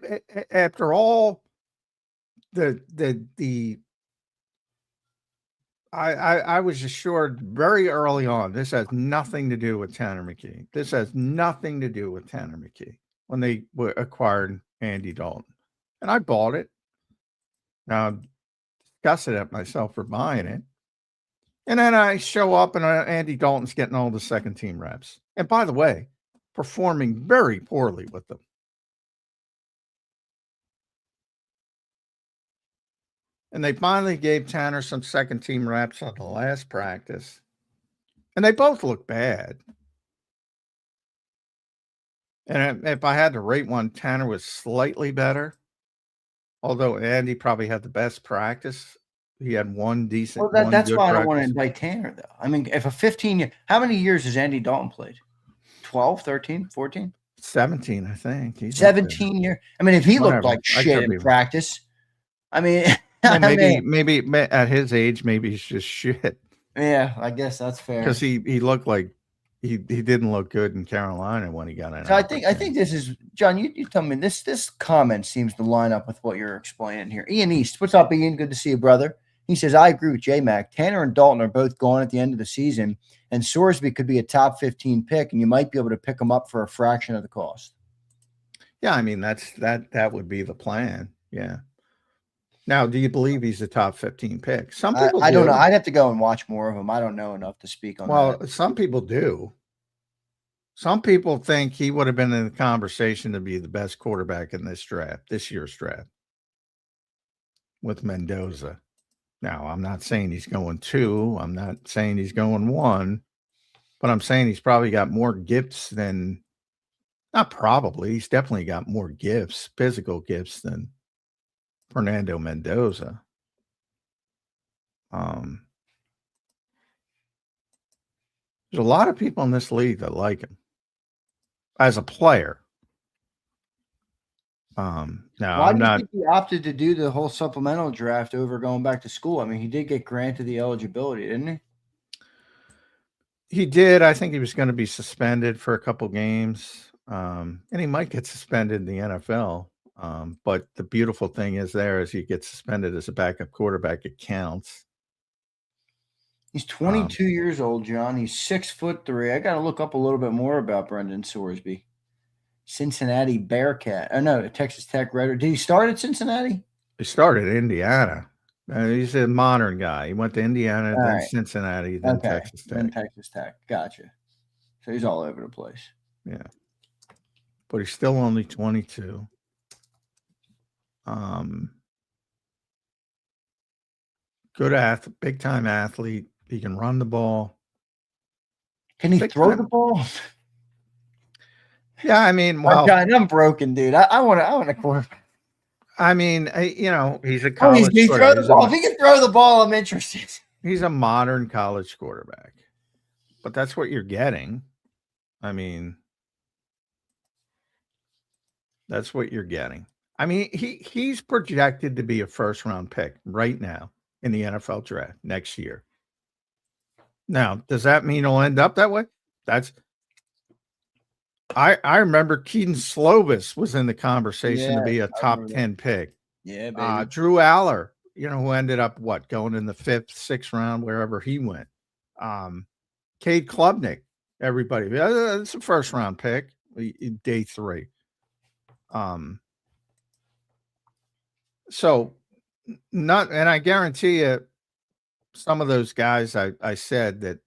after all I was assured very early on this has nothing to do with Tanner McKee. This has nothing to do with Tanner McKee when they acquired Andy Dalton, and I bought it. Now I'm disgusted at myself for buying it. And then I show up and Andy Dalton's getting all the second team reps. And by the way, performing very poorly with them. And they finally gave Tanner some second team reps on the last practice. And they both look bad. And if I had to rate one, Tanner was slightly better. Although Andy probably had the best practice. He had one decent. Well, that's why I don't want to invite Tanner, though. I mean, if a 15-year, how many years has Andy Dalton played? 12, 13, 14? 17, I think. He's 17 years. I mean, if he looked like shit in practice, I mean, well, maybe at his age, maybe he's just shit. Yeah, I guess that's fair. Because he looked like he didn't look good in Carolina when he got in. So I think this is John. You tell me this comment seems to line up with what you're explaining here. Ian East, what's up, Ian? Good to see you, brother. He says, I agree with J-Mac. Tanner and Dalton are both gone at the end of the season, and Sorsby could be a top 15 pick, and you might be able to pick him up for a fraction of the cost. Yeah, I mean, that would be the plan. Yeah. Now, do you believe he's a top 15 pick? Some people I don't know. I'd have to go and watch more of him. I don't know enough to speak on that. Well, some people do. Some people think he would have been in the conversation to be the best quarterback in this year's draft, with Mendoza. Now, I'm not saying he's going 2. I'm not saying he's going 1. But I'm saying he's probably got more gifts than – not probably. He's definitely got more gifts, physical gifts, than Fernando Mendoza. There's a lot of people in this league that like him as a player. Now, why do you think he opted to do the whole supplemental draft over going back to school? I mean, he did get granted the eligibility, didn't he? He did. I think he was going to be suspended for a couple games, and he might get suspended in the NFL. But the beautiful thing is he gets suspended as a backup quarterback. It counts. He's 22 years old, John. He's 6'3". I got to look up a little bit more about Brendan Sorsby. Cincinnati Bearcat. Oh, no, Texas Tech Raider. Did he start at Cincinnati? He started at Indiana. He's a modern guy. He went to Indiana, then Cincinnati, then Texas Tech. Then Texas Tech. Gotcha. So he's all over the place. Yeah. But he's still only 22. Good big-time athlete. He can run the ball. Can he throw the ball? Yeah, I mean, well, I'm broken, dude. I want to quarterback. I mean, he's a college. He throw the ball. If he can throw the ball, I'm interested. He's a modern college quarterback, but that's what you're getting. I mean, that's what you're getting. I mean, he's projected to be a first-round pick right now in the NFL draft next year. Now, does that mean he'll end up that way? I remember Keaton Slovis was in the conversation to be a top 10 pick. Yeah, baby. Drew Aller, who ended up going in the 5th, 6th round, wherever he went. Cade Klubnik, everybody. It's a first round pick, day 3. So and I guarantee you some of those guys I said that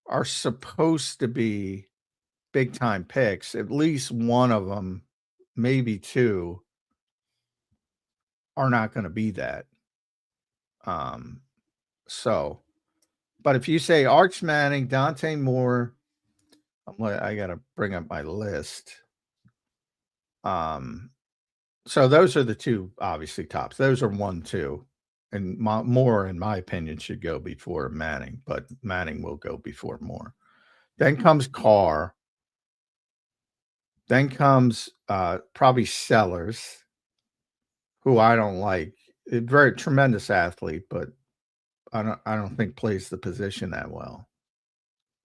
are supposed to be big time picks, at least one of them, maybe 2, are not going to be that. But if you say Arch Manning, Dante Moore, I got to bring up my list. So those are the 2 obviously tops. Those are 1, 2, and Moore, in my opinion, should go before Manning, but Manning will go before Moore. Then comes Carr. Then comes probably Sellers, who I don't like. A very tremendous athlete, but I don't think plays the position that well.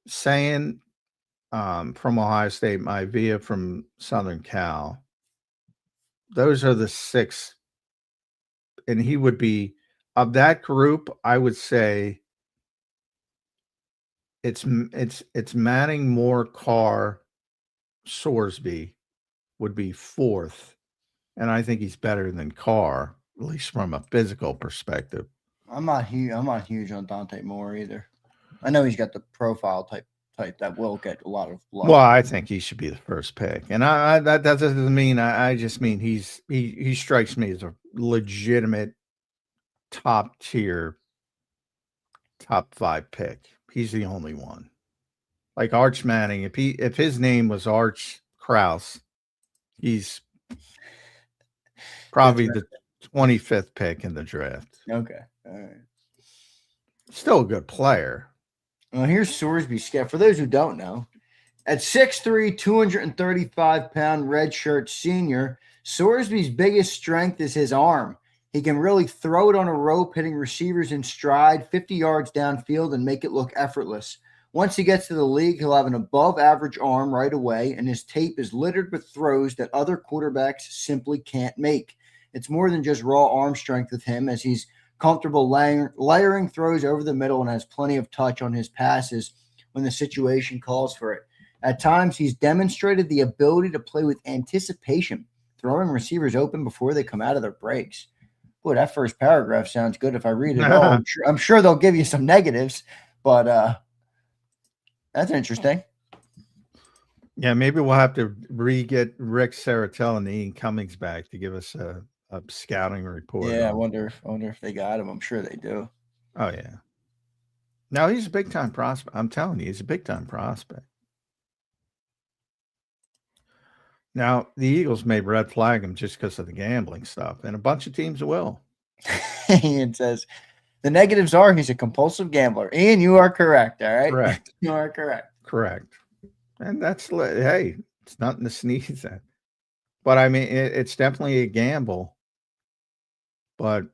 Saying from Ohio State, Maivia from Southern Cal. Those are the 6. And he would be, of that group, I would say it's Manning, Moore, Carr, Sorsby would be 4th. And I think he's better than Carr, at least from a physical perspective. I'm not huge on Dante Moore either. I know he's got the profile type that will get a lot of love. Well, I think he should be the first pick, and that doesn't mean I just mean he strikes me as a legitimate top tier, top 5 pick. He's the only one. Like Arch Manning, if his name was Arch Krause, he's probably the 25th pick in the draft. Okay, all right. Still a good player. Well, here's Sorsby's stat. For those who don't know, at 6'3", 235-pound redshirt senior, Sorsby's biggest strength is his arm. He can really throw it on a rope, hitting receivers in stride, 50 yards downfield, and make it look effortless. Once he gets to the league, he'll have an above-average arm right away, and his tape is littered with throws that other quarterbacks simply can't make. It's more than just raw arm strength with him, as he's comfortable layering throws over the middle and has plenty of touch on his passes when the situation calls for it. At times, he's demonstrated the ability to play with anticipation, throwing receivers open before they come out of their breaks. Boy, that first paragraph sounds good if I read it all. I'm sure they'll give you some negatives, but that's interesting. Yeah, maybe we'll have to get Rick Saratel and Ian Cummings back to give us a scouting report. Yeah, I wonder if they got him. I'm sure they do. Oh, yeah. No, he's a big-time prospect. I'm telling you, he's a big-time prospect. Now, the Eagles may red flag him just because of the gambling stuff, and a bunch of teams will. Ian says, the negatives are he's a compulsive gambler. Ian, you are correct, all right? Correct. You are correct. Correct. And that's, hey, it's nothing to sneeze at. But, I mean, it's definitely a gamble. But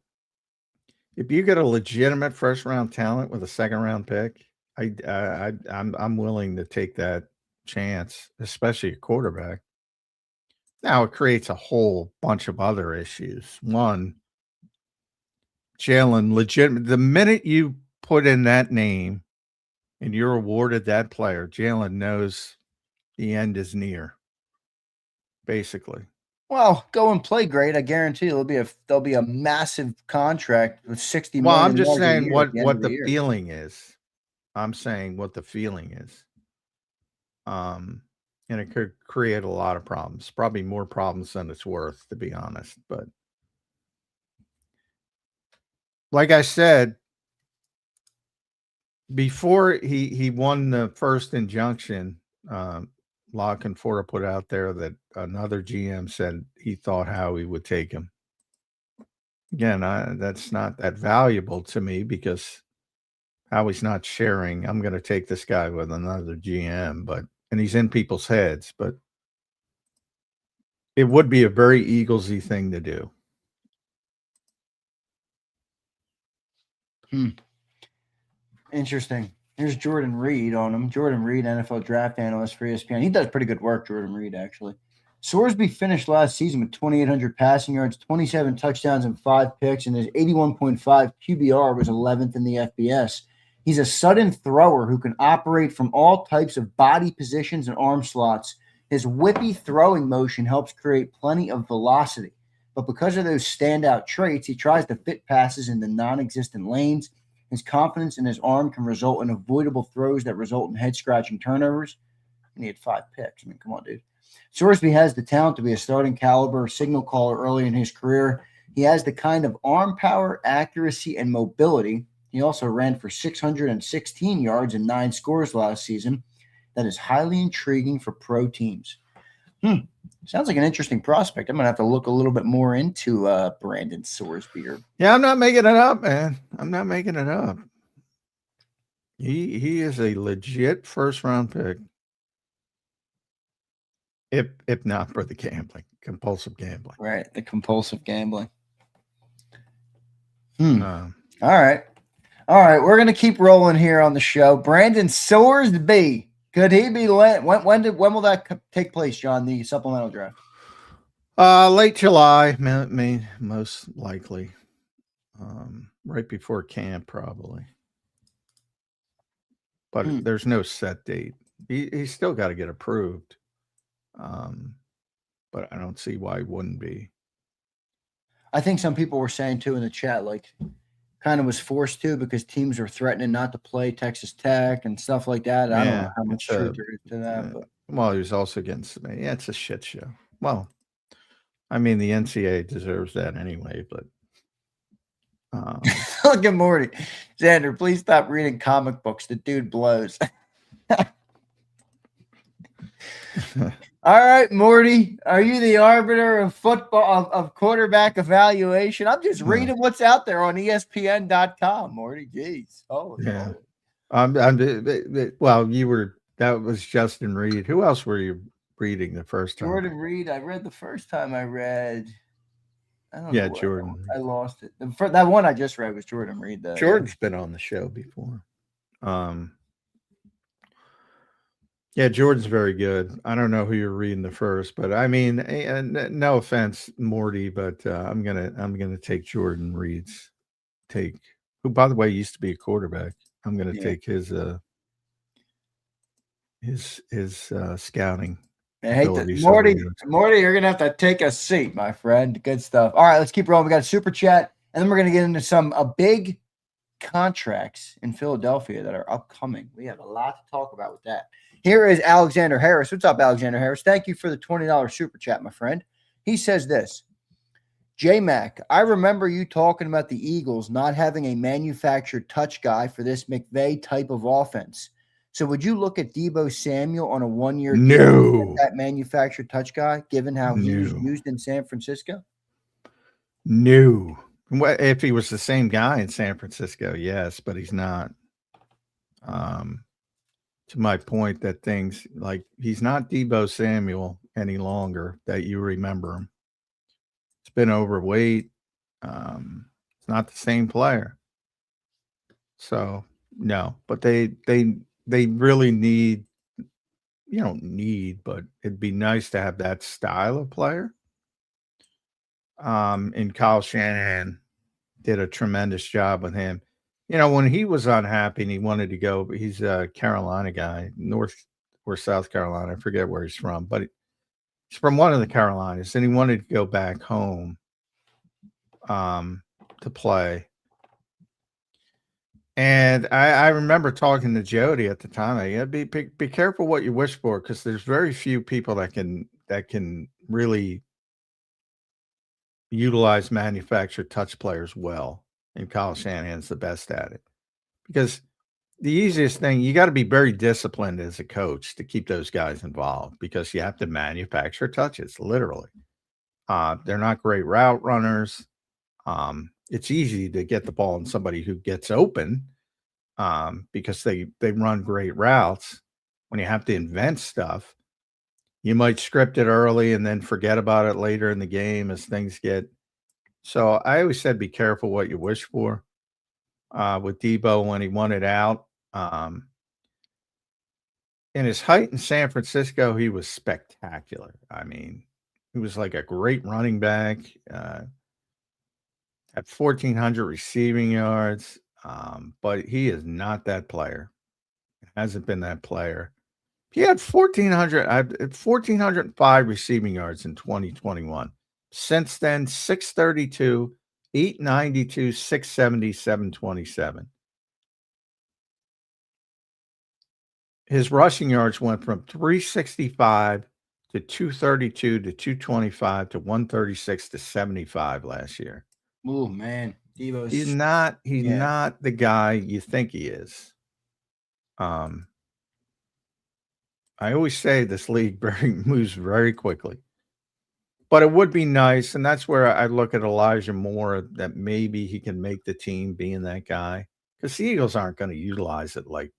if you get a legitimate first-round talent with a second-round pick, I'm willing to take that chance, especially a quarterback. Now, it creates a whole bunch of other issues. One, Jalen, legitimate. The minute you put in that name and you're awarded that player, Jalen knows the end is near, basically. Well, go and play great. I guarantee there'll be a massive contract with $60 million. Well, I'm just saying what the feeling is. I'm saying what the feeling is. And it could create a lot of problems, probably more problems than it's worth, to be honest. But like I said, before he won the first injunction, La Conforta put out there that another GM said he thought Howie would take him. Again, that's not that valuable to me because Howie's not sharing. I'm going to take this guy with another GM, and he's in people's heads, but it would be a very Eaglesy thing to do. Interesting. Here's Jordan Reed on him. Jordan Reed, NFL draft analyst for ESPN. He does pretty good work, Jordan Reed, actually. Sorsby finished last season with 2,800 passing yards, 27 touchdowns, and 5 picks, and his 81.5 QBR was 11th in the FBS. He's a sudden thrower who can operate from all types of body positions and arm slots. His whippy throwing motion helps create plenty of velocity. But because of those standout traits, he tries to fit passes into non-existent lanes. His confidence in his arm can result in avoidable throws that result in head-scratching turnovers. And he had 5 picks. I mean, come on, dude. Sorsby has the talent to be a starting caliber signal caller early in his career. He has the kind of arm power, accuracy, and mobility. He also ran for 616 yards and 9 scores last season. That is highly intriguing for pro teams. Sounds like an interesting prospect. I'm going to have to look a little bit more into Brandon Sorsby. Yeah, I'm not making it up, man. I'm not making it up. He is a legit first-round pick. If not for the gambling, compulsive gambling. Right, the compulsive gambling. All right. All right, we're going to keep rolling here on the show. Brandon Sorsby. Could he be when will that take place, John? The supplemental draft? Late July, most likely. Right before camp, probably. But there's no set date. He's still got to get approved. But I don't see why he wouldn't be. I think some people were saying too in the chat, like, kind of was forced to because teams were threatening not to play Texas Tech and stuff like that. I don't know how much truth there is to that. But well, he was also against me. Yeah, it's a shit show. Well, I mean, the NCAA deserves that anyway, but. Look at Morty. Zander, please stop reading comic books. The dude blows. All right, Morty, are you the arbiter of football of quarterback evaluation? I'm just reading what's out there on ESPN.com, Morty. Jeez. Oh, yeah. Well, you were. That was Justin Reed. Who else were you reading the first time? Jordan Reed. I read the first time I read. I don't know. Jordan. I lost it. That one I just read was Jordan Reed. Jordan's been on the show before. Yeah, Jordan's very good. I don't know who you're reading the first, but I mean, no offense, Morty, but I'm gonna take Jordan Reed's take. Who, by the way, used to be a quarterback. I'm gonna take his scouting. I hate that. Morty, you're gonna have to take a seat, my friend. Good stuff. All right, let's keep rolling. We got a super chat, and then we're gonna get into some big contracts in Philadelphia that are upcoming. We have a lot to talk about with that. Here is Alexander Harris. What's up, Alexander Harris? Thank you for the $20 super chat, my friend. He says this. J-Mac, I remember you talking about the Eagles not having a manufactured touch guy for this McVay type of offense. So would you look at Deebo Samuel on a one-year deal that manufactured touch guy, given how he was used in San Francisco? No. If he was the same guy in San Francisco, yes, but he's not. To my point that things like he's not Deebo Samuel any longer that you remember him. It's been overweight. It's not the same player. So no, but they really need, you don't need, but it'd be nice to have that style of player. And Kyle Shanahan did a tremendous job with him. You know, when he was unhappy and he wanted to go, he's a Carolina guy, North or South Carolina. I forget where he's from, but he's from one of the Carolinas, and he wanted to go back home to play. And I remember talking to Jody at the time. I be careful what you wish for, because there's very few people that can really utilize manufactured touch players well. And Kyle Shanahan's the best at it, because the easiest thing, you got to be very disciplined as a coach to keep those guys involved, because you have to manufacture touches, literally. They're not great route runners. It's easy to get the ball in somebody who gets open because they run great routes. When you have to invent stuff, you might script it early and then forget about it later in the game as things get. So I always said, be careful what you wish for. With Deebo, when he wanted out, in his height in San Francisco, he was spectacular. I mean, he was like a great running back. At 1,400 receiving yards, but he is not that player. Hasn't been that player. He had 1,405 receiving yards in 2021. Since then, 632, 892, 670, 727. His rushing yards went from 365 to 232 to 225 to 136 to 75 last year. Oh man, Deebo's he's not the guy you think he is. I always say this league moves very quickly, but it would be nice, and that's where I look at Elijah Moore, that maybe he can make the team being that guy, because the Eagles aren't going to utilize it like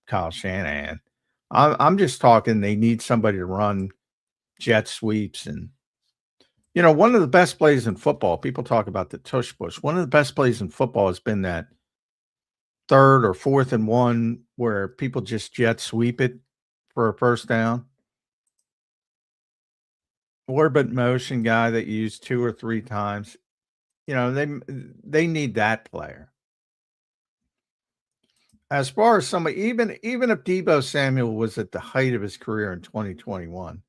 Kyle Shanahan. I'm just talking they need somebody to run jet sweeps. And you know, one of the best plays in football, people talk about the tush push. One of the best plays in football has been that 3rd or 4th and 1 where people just jet sweep it for a first down. Orbit motion guy that you use 2 or 3 times. You know, they need that player. As far as somebody, even if Deebo Samuel was at the height of his career in 2021,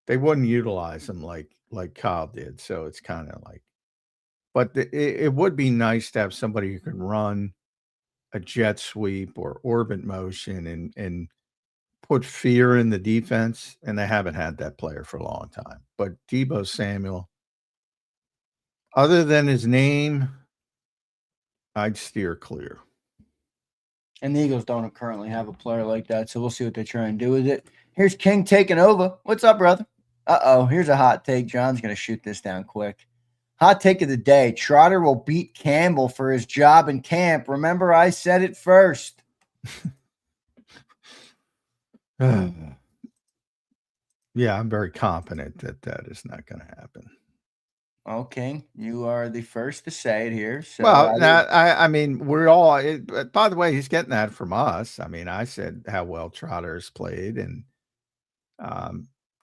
they wouldn't utilize him like Kyle did. So it's kind of like, but it would be nice to have somebody who can run a jet sweep or orbit motion and put fear in the defense, and they haven't had that player for a long time. But Deebo Samuel, other than his name, I'd steer clear. And the Eagles don't currently have a player like that, so we'll see what they try and do with it. Here's King taking over. What's up, brother? Uh-oh, here's a hot take. John's going to shoot this down quick. Hot take of the day. Trotter will beat Campbell for his job in camp. Remember, I said it first. Yeah, I'm very confident that is not going to happen. Okay, you are the first to say it here. So well, I mean, we're all. By the way, he's getting that from us. I mean, I said how well Trotter's played, and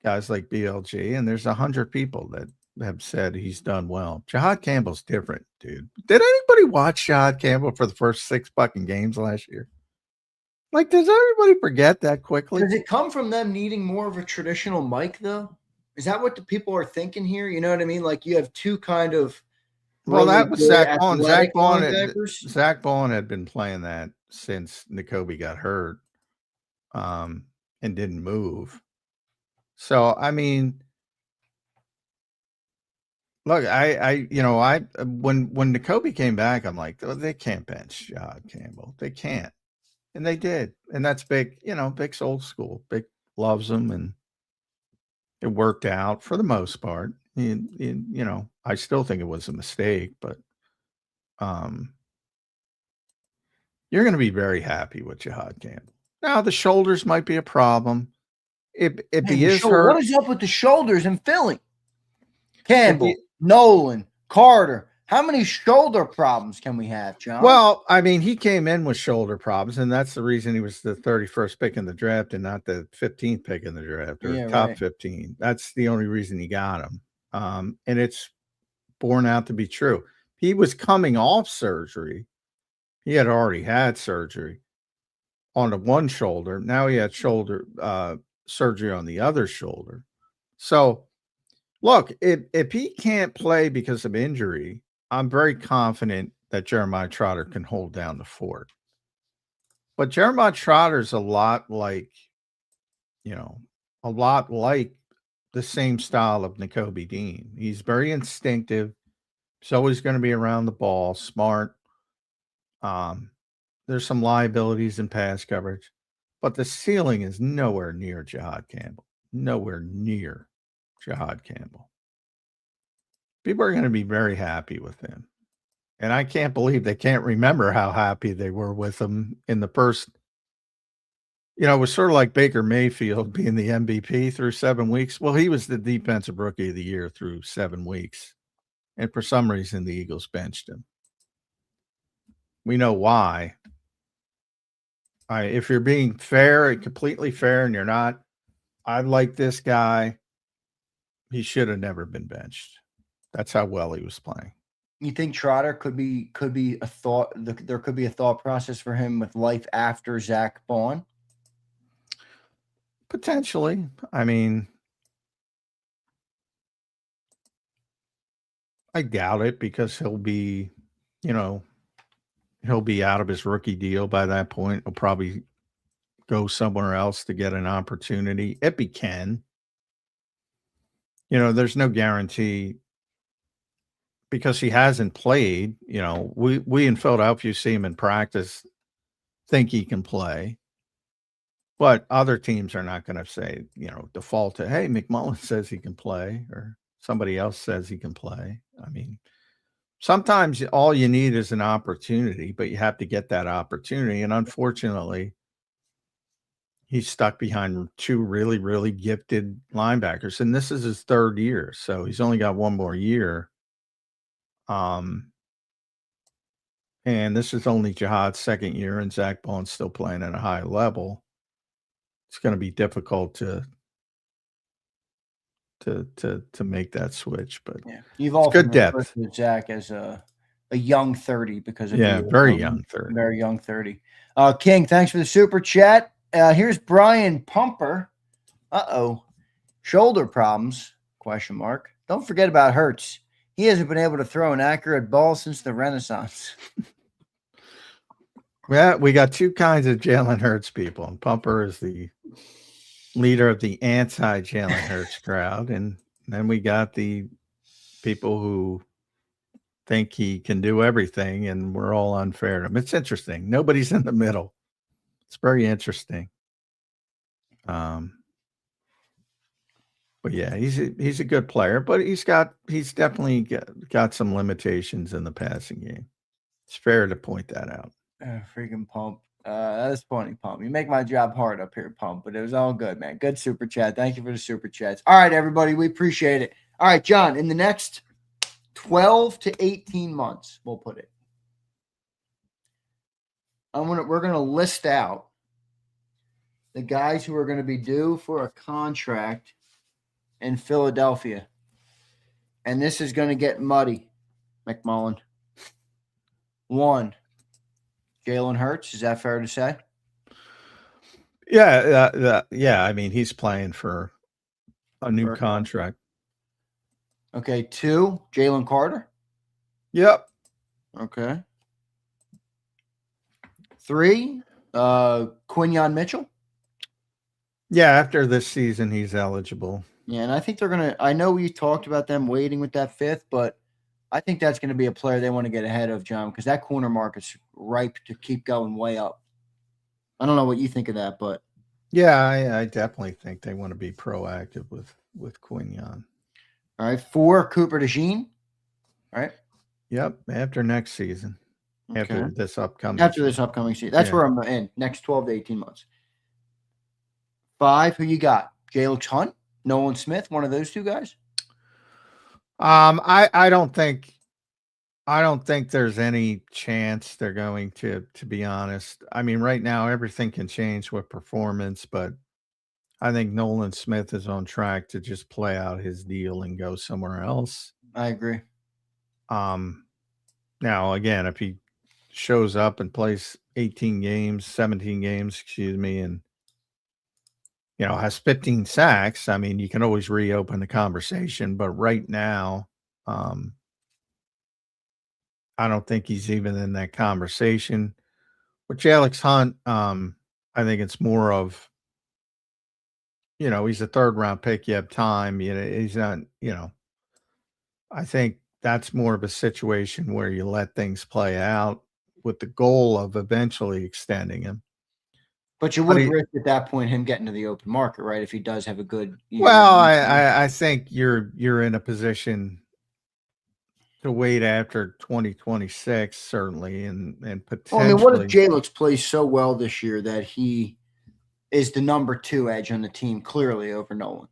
guys like BLG, and there's 100 people that have said he's done well. Jahad Campbell's different, dude. Did anybody watch Jahad Campbell for the first 6 fucking games last year? Like, does everybody forget that quickly? Does it come from them needing more of a traditional mic, though? Is that what the people are thinking here? You know what I mean? Like, you have two kind of. Well, that was Zach Bond. Zach Bond had been playing that since Nakobe got hurt, and didn't move. So, I mean, look, when Nakobe came back, I'm like, oh, they can't bench Campbell. They can't. And they did. And that's big, Big's old school. Big loves him, and it worked out for the most part. And, I still think it was a mistake, but you're going to be very happy with Jahad Campbell. Now, the shoulders might be a problem. If he is hurt. What is up with the shoulders in Philly? Campbell, Nolan, Carter. How many shoulder problems can we have, John? Well, I mean, he came in with shoulder problems, and that's the reason he was the 31st pick in the draft and not the 15th pick in the draft or top 15. That's the only reason he got him. And it's borne out to be true. He was coming off surgery. He had already had surgery on the one shoulder. Now he had shoulder surgery on the other shoulder. So, look, if he can't play because of injury, I'm very confident that Jeremiah Trotter can hold down the fort. But Jeremiah Trotter's a lot like the same style of Nakobe Dean. He's very instinctive. He's always going to be around the ball, smart. There's some liabilities in pass coverage, but the ceiling is nowhere near Jahad Campbell. Nowhere near Jahad Campbell. People are going to be very happy with him. And I can't believe they can't remember how happy they were with him in the first. It was sort of like Baker Mayfield being the MVP through 7 weeks. Well, he was the defensive rookie of the year through 7 weeks. And for some reason, the Eagles benched him. We know why. If you're being fair and completely fair and you're not, I like this guy. He should have never been benched. That's how well he was playing. You think Trotter could be a thought? There could be a thought process for him with life after Zach Bond. Potentially. I mean, I doubt it because he'll be out of his rookie deal by that point. He'll probably go somewhere else to get an opportunity if he can. There's no guarantee because he hasn't played. We in Philadelphia see him in practice, think he can play. But other teams are not going to say, default to, hey, McMullen says he can play or somebody else says he can play. I mean, sometimes all you need is an opportunity, but you have to get that opportunity. And unfortunately, he's stuck behind 2 really, really gifted linebackers. And this is his 3rd year. So he's only got 1 more year. And this is only Jahad's 2nd year, and Zach Bond's still playing at a high level. it's going to be difficult to make that switch. But Yeah, you've it's often good depth. referred to Zach as a young 30 because of Very young 30. Very young 30. King, thanks for the super chat. Here's Brian Pumper. Shoulder problems? ? Don't forget about Hurts. He hasn't been able to throw an accurate ball since the Renaissance. Yeah, we got two kinds of Jalen Hurts people, and Pumper is the leader of the anti-Jalen Hurts crowd, and then we got the people who think he can do everything, and we're all unfair to him. It's interesting. Nobody's in the middle. It's very interesting. But yeah, he's a good player, but he's definitely got some limitations in the passing game. It's fair to point that out. Freaking Pump. That's funny, Pump. You make my job hard up here, Pump, but it was all good, man. Good super chat. Thank you for the super chats. All right, everybody, we appreciate it. All right, John, in the next 12 to 18 months, we'll put it. We're gonna list out the guys who are going to be due for a contract in Philadelphia. And this is going to get muddy, McMullen. 1, Jalen Hurts. Is that fair to say? Yeah. Yeah. I mean, he's playing for a new contract. Okay. 2, Jalen Carter. Yep. Okay. 3, Quinyon Mitchell. Yeah, after this season, he's eligible. Yeah, and I think they're going to – I know we talked about them waiting with that 5th, but I think that's going to be a player they want to get ahead of, John, because that corner market's ripe to keep going way up. I don't know what you think of that, but – yeah, I definitely think they want to be proactive with Quinyon. All right, 4, Cooper DeJean. All right. Yep, after next season. Okay. After this upcoming season. That's where I'm in, next 12 to 18 months. 5, who you got? Jalen Hunt, Nolan Smith, one of those two guys? I don't think there's any chance they're going to be honest. I mean, right now everything can change with performance, but I think Nolan Smith is on track to just play out his deal and go somewhere else. I agree. Now again, if he shows up and plays 17 games, and has 15 sacks, I mean, you can always reopen the conversation. But right now, I don't think he's even in that conversation. With Alex Hunt, I think it's more of, he's a 3rd round pick. You have time. He's not, I think that's more of a situation where you let things play out with the goal of eventually extending him. But you would risk at that point him getting to the open market, right? If he does have a good year. Well, I think you're in a position to wait after 2026, certainly, and potentially. Well, I mean, what if Jalen plays so well this year that he is the number 2 edge on the team, clearly over Nolan?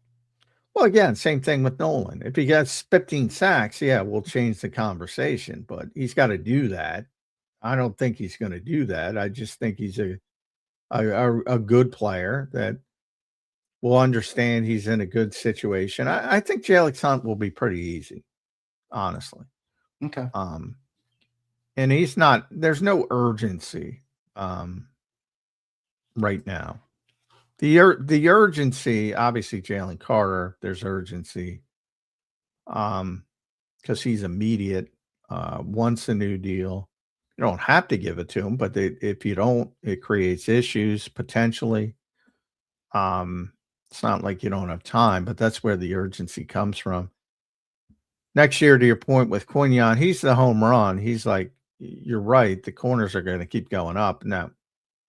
Well, again, same thing with Nolan. If he gets 15 sacks, yeah, we'll change the conversation. But he's got to do that. I don't think he's going to do that. I just think he's a good player that will understand he's in a good situation. I think Jalen Hunt will be pretty easy, honestly. Okay. And there's no urgency right now. The urgency, obviously Jalen Carter, there's urgency because he's immediate, wants a new deal. You don't have to give it to him, but if you don't, it creates issues potentially. It's not like you don't have time, but that's where the urgency comes from. Next year, to your point with Quinyon, he's the home run. He's like, you're right. The corners are going to keep going up. Now,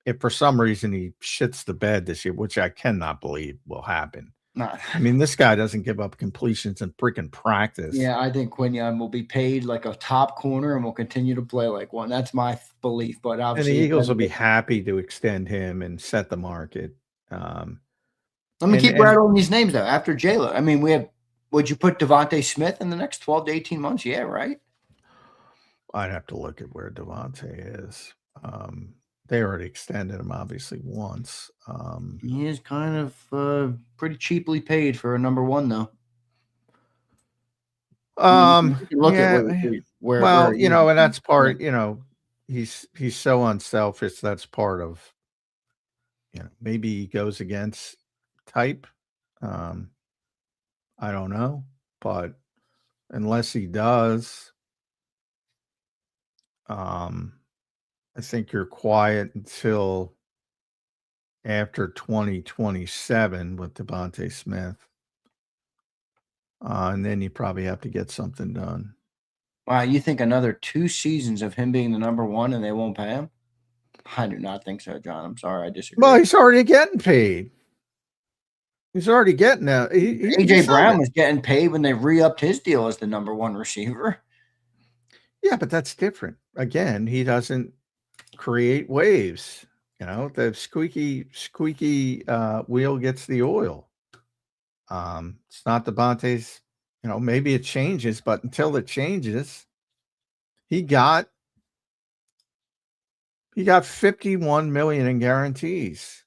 if for some reason he shits the bed this year, which I cannot believe will happen. Nah. I mean, this guy doesn't give up completions in freaking practice. Yeah, I think Quinyon will be paid like a top corner and will continue to play like one. That's my belief. But obviously, and the Eagles will be happy to extend him and set the market. Let me keep rattling these names though. After Jalen, I mean, would you put Devontae Smith in the next 12 to 18 months? Yeah, right. I'd have to look at where Devontae is. They already extended him obviously once. He is kind of pretty cheaply paid for a number one, though. You can look at Yeah. where Well, he is. and that's part. He's so unselfish. That's part of. Maybe he goes against type. I don't know, but unless he does, I think you're quiet until after 2027 with Devontae Smith. And then you probably have to get something done. Wow, you think another 2 seasons of him being the number one and they won't pay him? I do not think so, John. I'm sorry, I disagree. Well, he's already getting paid. He's already getting that. AJ Brown was getting paid when they re-upped his deal as the number one receiver. Yeah, but that's different. Again, he doesn't create waves. The squeaky wheel gets the oil. It's not Devontae's. Maybe it changes, but until it changes, he got 51 million in guarantees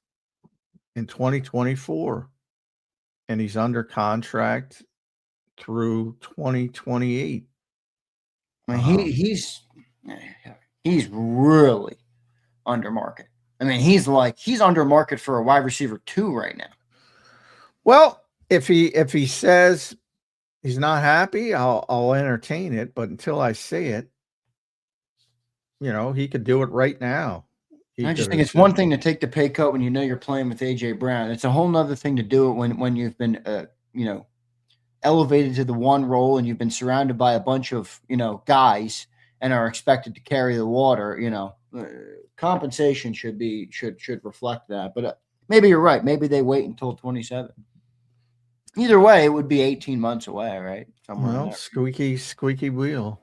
in 2024, and he's under contract through 2028. I mean, he's really under market. I mean, he's under market for a wide receiver 2 right now. Well, if he says he's not happy, I'll entertain it. But until I see it, he could do it right now. I just think it's one thing to take the pay cut when you're playing with AJ Brown. It's a whole nother thing to do it when you've been elevated to the one role and you've been surrounded by a bunch of guys and are expected to carry the water. Compensation should reflect that. But maybe you're right. Maybe they wait until 27. Either way, it would be 18 months away, right? Well, squeaky wheel.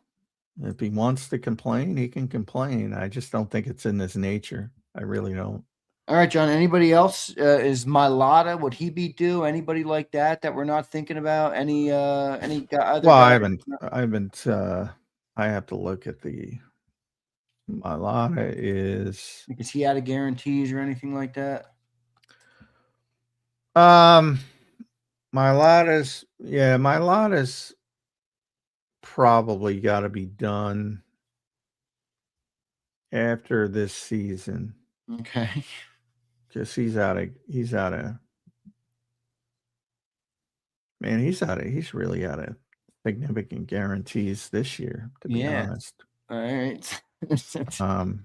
If he wants to complain, he can complain. I just don't think it's in his nature. I really don't. All right, John. Anybody else? Is Mailata? Would he be due? Anybody like that we're not thinking about? Any guy? Well, I haven't. I have to look at the. Mailata is. Is he out of guarantees or anything like that? Mailata's probably got to be done after this season. Okay. Because he's out of he's really out of significant guarantees this year, to be honest. All right. All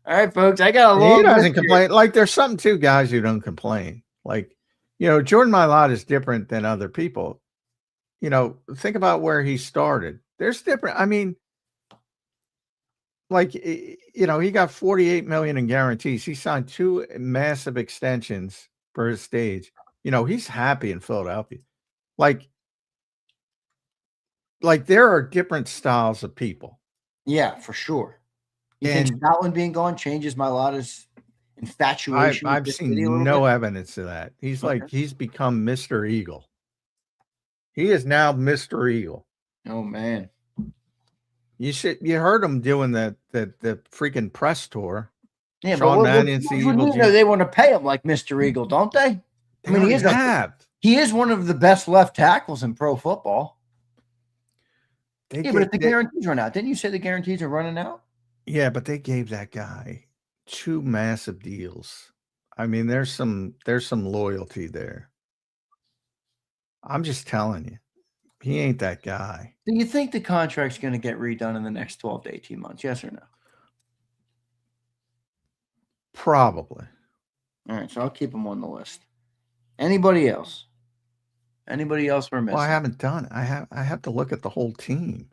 right, folks. I got a long. He doesn't complain. Like, there's something to guys who don't complain. Like, Jordan Mailata is different than other people. Think about where he started. There's different. I mean, like, he got 48 million in guarantees. He signed 2 massive extensions for his stage. He's happy in Philadelphia. Like there are different styles of people. Yeah, for sure. You think Scotland being gone changes Mailata's infatuation? I've seen no evidence of that. He's he's become Mr. Eagle. He is now Mr. Eagle. Oh man. You heard him doing the freaking press tour. Yeah, Sean Mannion, they want to pay him like Mr. Eagle, don't they? I mean, he is one of the best left tackles in pro football. But if the guarantees run out, didn't you say the guarantees are running out? Yeah, but they gave that guy 2 massive deals. I mean, there's some loyalty there. I'm just telling you, he ain't that guy. Do you think the contract's going to get redone in the next 12 to 18 months? Yes or no? Probably. All right, so I'll keep him on the list. Anybody else? Anybody else we're missing? Well, I haven't done it. I have to look at the whole team.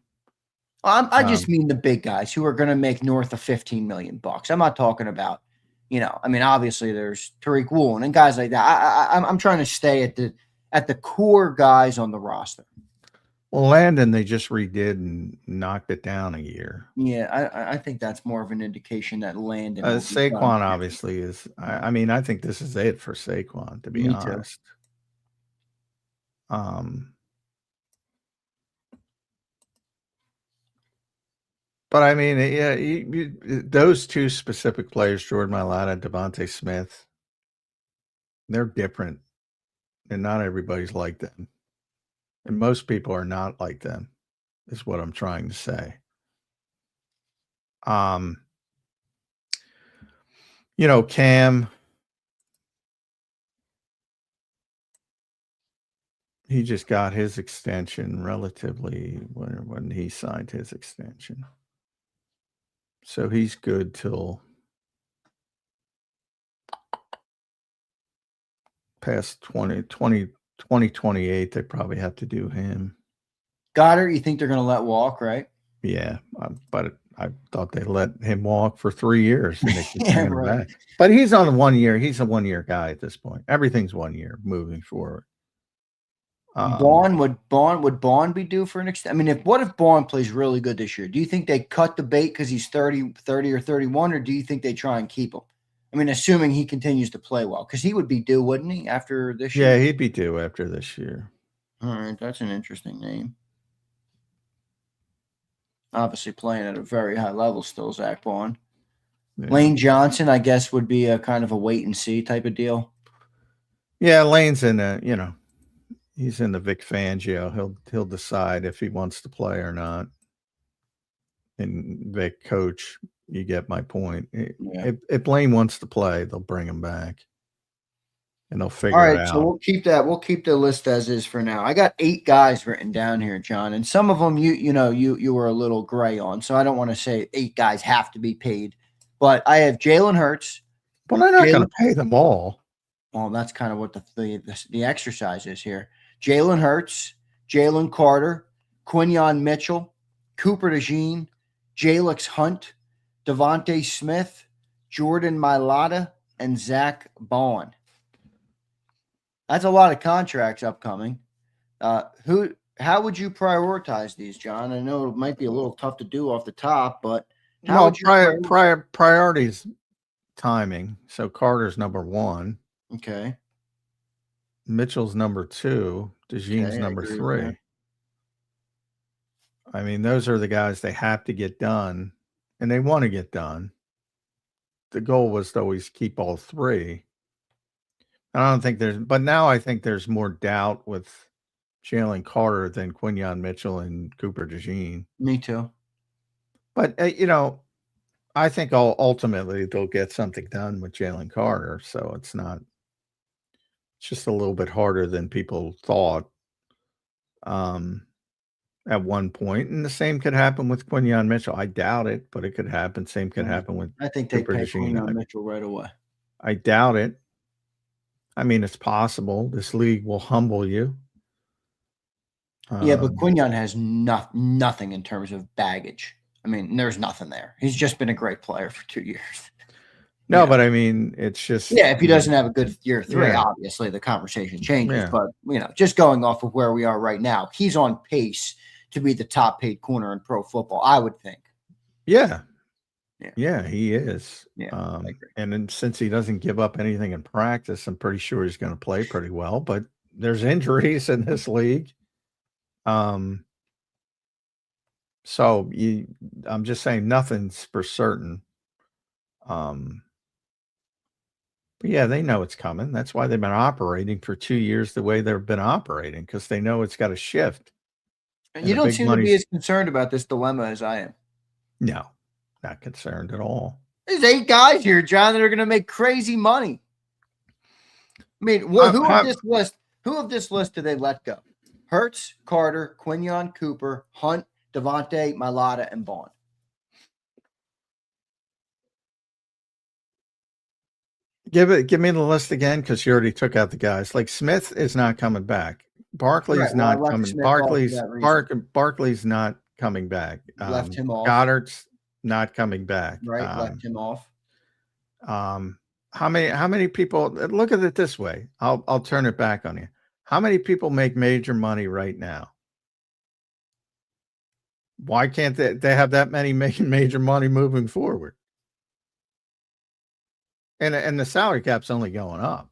I just mean the big guys who are going to make north of $15 million. I'm not talking about, I mean, obviously there's Tariq Woolen and guys like that. I'm trying to stay at the core guys on the roster. Well, Landon, they just redid and knocked it down a year. Yeah, I think that's more of an indication that Landon. Saquon obviously is. I mean, I think this is it for Saquon, to be honest. But I mean, yeah, those two specific players, Jordan Mailata, Devontae Smith, they're different, and not everybody's like them. And most people are not like them, is what I'm trying to say. Cam, he just got his extension relatively when he signed his extension. So he's good till past 2028. They probably have to do him. Goddard, you think they're going to let walk, right? Yeah, but I thought they let him walk for 3 years and they could bring him back. But he's on 1 year. He's a 1 year guy at this point. Everything's 1 year moving forward. Would Bond be due for an extension? I mean, what if Bond plays really good this year? Do you think they cut the bait because he's 30 or 31, or do you think they try and keep him? I mean, assuming he continues to play well, because he would be due, wouldn't he, after this year? Yeah, he'd be due after this year. All right, that's an interesting name. Obviously playing at a very high level still, Zach Bond. Yeah. Lane Johnson, I guess, would be a kind of a wait and see type of deal. Yeah, Lane's in he's in the Vic Fangio. He'll decide if he wants to play or not. And Vic coach, you get my point. Yeah. If Lane wants to play, they'll bring him back. And they'll figure it out. So we'll keep that. We'll keep the list as is for now. I got 8 guys written down here, John, and some of them you were a little gray on. So I don't want to say 8 guys have to be paid, but I have Jalen Hurts. Well, they're not going to pay them all. Well, that's kind of what the exercise is here. Jalen Hurts, Jalen Carter, Quinyon Mitchell, Cooper DeJean, Jalix Hunt, Devontae Smith, Jordan Mailata, and Zach Bond. That's a lot of contracts upcoming. How would you prioritize these, John? I know it might be a little tough to do off the top, but how would you priorities timing. So Carter's number 1. Okay. Mitchell's number 2. DeJean's number 3. I mean, those are the guys they have to get done, and they want to get done. The goal was to always keep all 3. I don't think but now I think there's more doubt with Jalen Carter than Quinyon Mitchell and Cooper DeJean. Me too. But, I think ultimately they'll get something done with Jalen Carter. So it's just a little bit harder than people thought at one point. And the same could happen with Quinyon Mitchell. I doubt it, but it could happen. Same could happen with I think they pay Quinyon Mitchell right away. I doubt it. I mean, it's possible. This league will humble you. Yeah, but Quinyon has nothing in terms of baggage. I mean, there's nothing there. He's just been a great player for 2 years. No, but I mean, it's just if he doesn't have a good year 3, obviously the conversation changes. Yeah. But just going off of where we are right now, he's on pace to be the top paid corner in pro football, I would think. Yeah, he is. Yeah, and then since he doesn't give up anything in practice, I'm pretty sure he's going to play pretty well. But there's injuries in this league. So I'm just saying nothing's for certain. But yeah, they know it's coming. That's why they've been operating for 2 years the way they've been operating, because they know it's got to shift. And you don't seem to be as concerned about this dilemma as I am. No, not concerned at all. There's 8 guys here, John, that are going to make crazy money. I mean, who of this list do they let go? Hurts, Carter, Quinyon, Cooper, Hunt, Devontae, Mailata, and Bond. Give me the list again, because you already took out the guys. Like Smith is not coming back. Barkley's not coming. Barkley's not coming back. Left him off. Goddard's not coming back. Right, left him off. How many people? Look at it this way. I'll turn it back on you. How many people make major money right now? Why can't they have that many making major money moving forward? And the salary cap's only going up.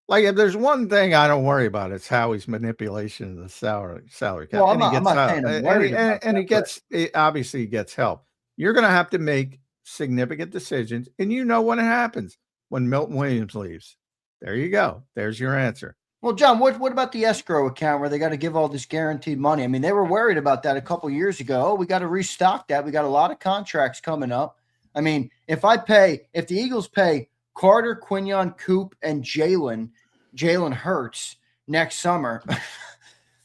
Like, if there's one thing I don't worry about, it's Howie's manipulation of the salary cap, Well, and he I'm gets not help, saying I'm worried about and that, he gets obviously he gets help. You're going to have to make significant decisions, and you know when it happens when Milton Williams leaves. There you go. There's your answer. Well, John, what about the escrow account where they got to give all this guaranteed money? I mean, they were worried about that a couple years ago. Oh, we got to restock that. We got a lot of contracts coming up. I mean, if the Eagles pay Carter, Quinion, Coop, and Jalen Hurts next summer,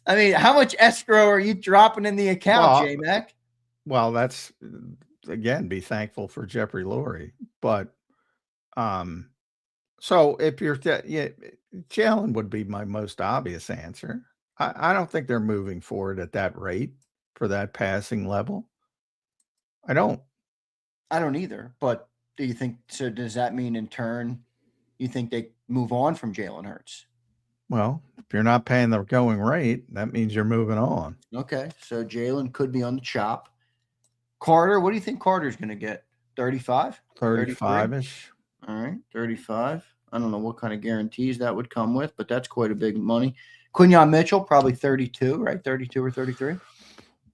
I mean, how much escrow are you dropping in the account, J-Mac? Well, that's, again, be thankful for Jeffrey Lurie. But so if you're Jalen would be my most obvious answer. I don't think they're moving forward at that rate for that passing level. I don't either. But do you think so? Does that mean in turn you think they move on from Jalen Hurts? Well, if you're not paying the going rate, that means you're moving on. Okay, so Jalen could be on the chop. Carter, what do you think Carter's going to get? 35? 35-ish. All right, 35. I don't know what kind of guarantees that would come with, but that's quite a big money. Quinion Mitchell, probably 32, right? 32 or 33?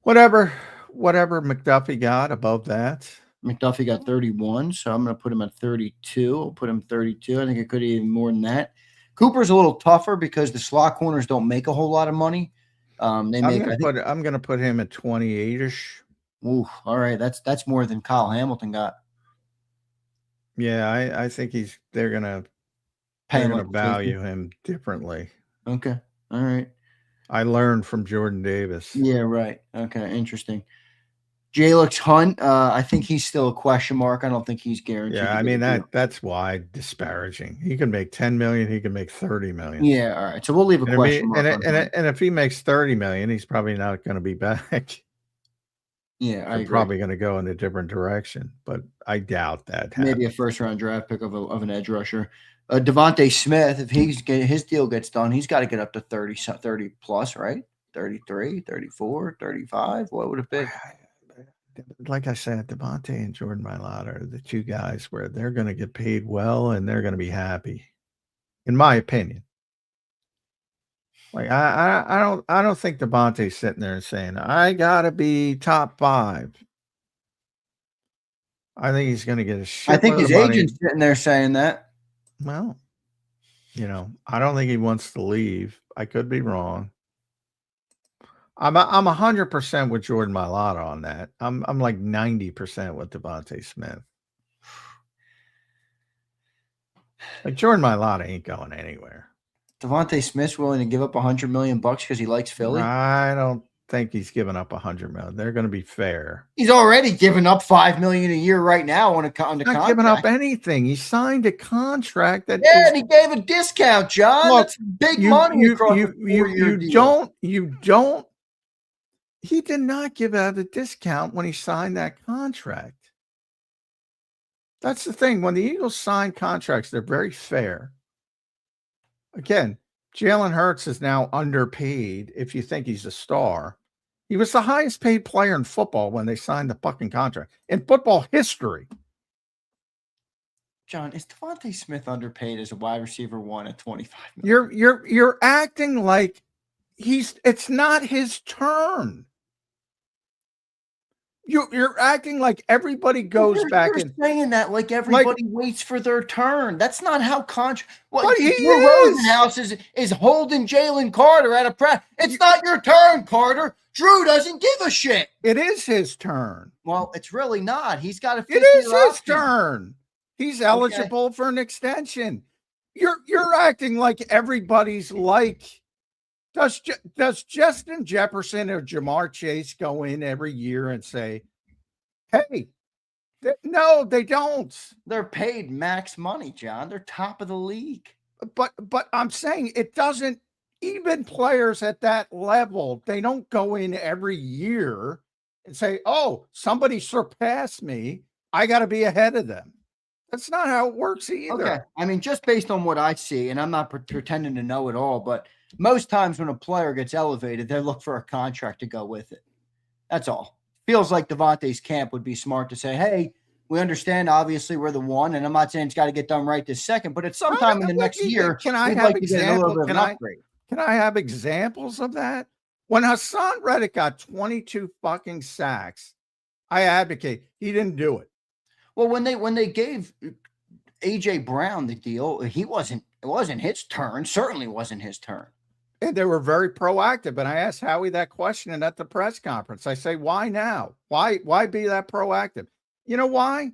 Whatever McDuffie got above that. McDuffie got 31, so I'm going to put him at 32. I'll put him 32. I think it could be even more than that. Cooper's a little tougher because the slot corners don't make a whole lot of money. I'm going to put him at 28-ish. Ooh, all right. That's more than Kyle Hamilton got. Yeah, I think they're going to value him differently. Okay. All right. I learned from Jordan Davis. Yeah, right. Okay, interesting. Jalix Hunt, I think he's still a question mark. I don't think he's guaranteed. Yeah, I mean that's why disparaging. He can make 10 million, he can make 30 million. Yeah, all right. So we'll leave a question mark. And if he makes 30 million, he's probably not going to be back. Yeah, I agree. Probably going to go in a different direction, but I doubt that. Maybe a first-round draft pick of an edge rusher. Devontae Smith, if his deal gets done, he's got to get up to 30 plus, right? 33, 34, 35. What would it be? Like I said, Devontae and Jordan Mailata are the two guys where they're going to get paid well and they're going to be happy, in my opinion. Like I don't think Devontae's sitting there and saying, I gotta be top 5. I think he's gonna get a shit. I think his agent's sitting there saying that. Well, I don't think he wants to leave. I could be wrong. I'm 100% with Jordan Mailata on that. I'm like 90% with Devontae Smith. Like Jordan Mailata ain't going anywhere. Devontae Smith's willing to give up $100 million because he likes Philly? I don't think he's giving up $100 million. They're going to be fair. He's already given up $5 million a year right now on the contract. Not giving up anything. He signed a contract that. Yeah, and he gave a discount, John. Look, that's big money across the 4-year deal. You don't. He did not give out a discount when he signed that contract. That's the thing. When the Eagles sign contracts, they're very fair. Again, Jalen Hurts is now underpaid if you think he's a star. He was the highest paid player in football when they signed the fucking contract in football history. John, is Devontae Smith underpaid as a wide receiver 1 at $25 million? You're acting like it's not his turn. You're acting like everybody goes back and saying that like everybody waits for their turn. That's not how contract. But he Drew Rosenhaus is holding Jalen Carter at a press. It's not your turn, Carter. Drew doesn't give a shit. It is his turn. Well, it's really not. He's got a. It is his turn. He's eligible for an extension. You're acting like everybody's like. Does Justin Jefferson or Jamar Chase go in every year and say, hey, no, they don't. They're paid max money, John. They're top of the league. But I'm saying it doesn't, even players at that level, they don't go in every year and say, oh, somebody surpassed me. I got to be ahead of them. That's not how it works either. Okay. I mean, just based on what I see, and I'm not pretending to know it all, but most times when a player gets elevated, they look for a contract to go with it. That's all. Feels like Devontae's camp would be smart to say, hey, We understand, obviously, we're the one, and I'm not saying it's got to get done right this second, but at some time in the next year, can I we'd have like to get a little bit of an upgrade. Can I have examples of that? When Hassan Reddick got 22 fucking sacks, I advocate he didn't do it. Well, when they gave AJ Brown the deal, it wasn't his turn. Certainly wasn't his turn. And they were very proactive. And I asked Howie that question at the press conference. I say, why now? Why be that proactive? You know why?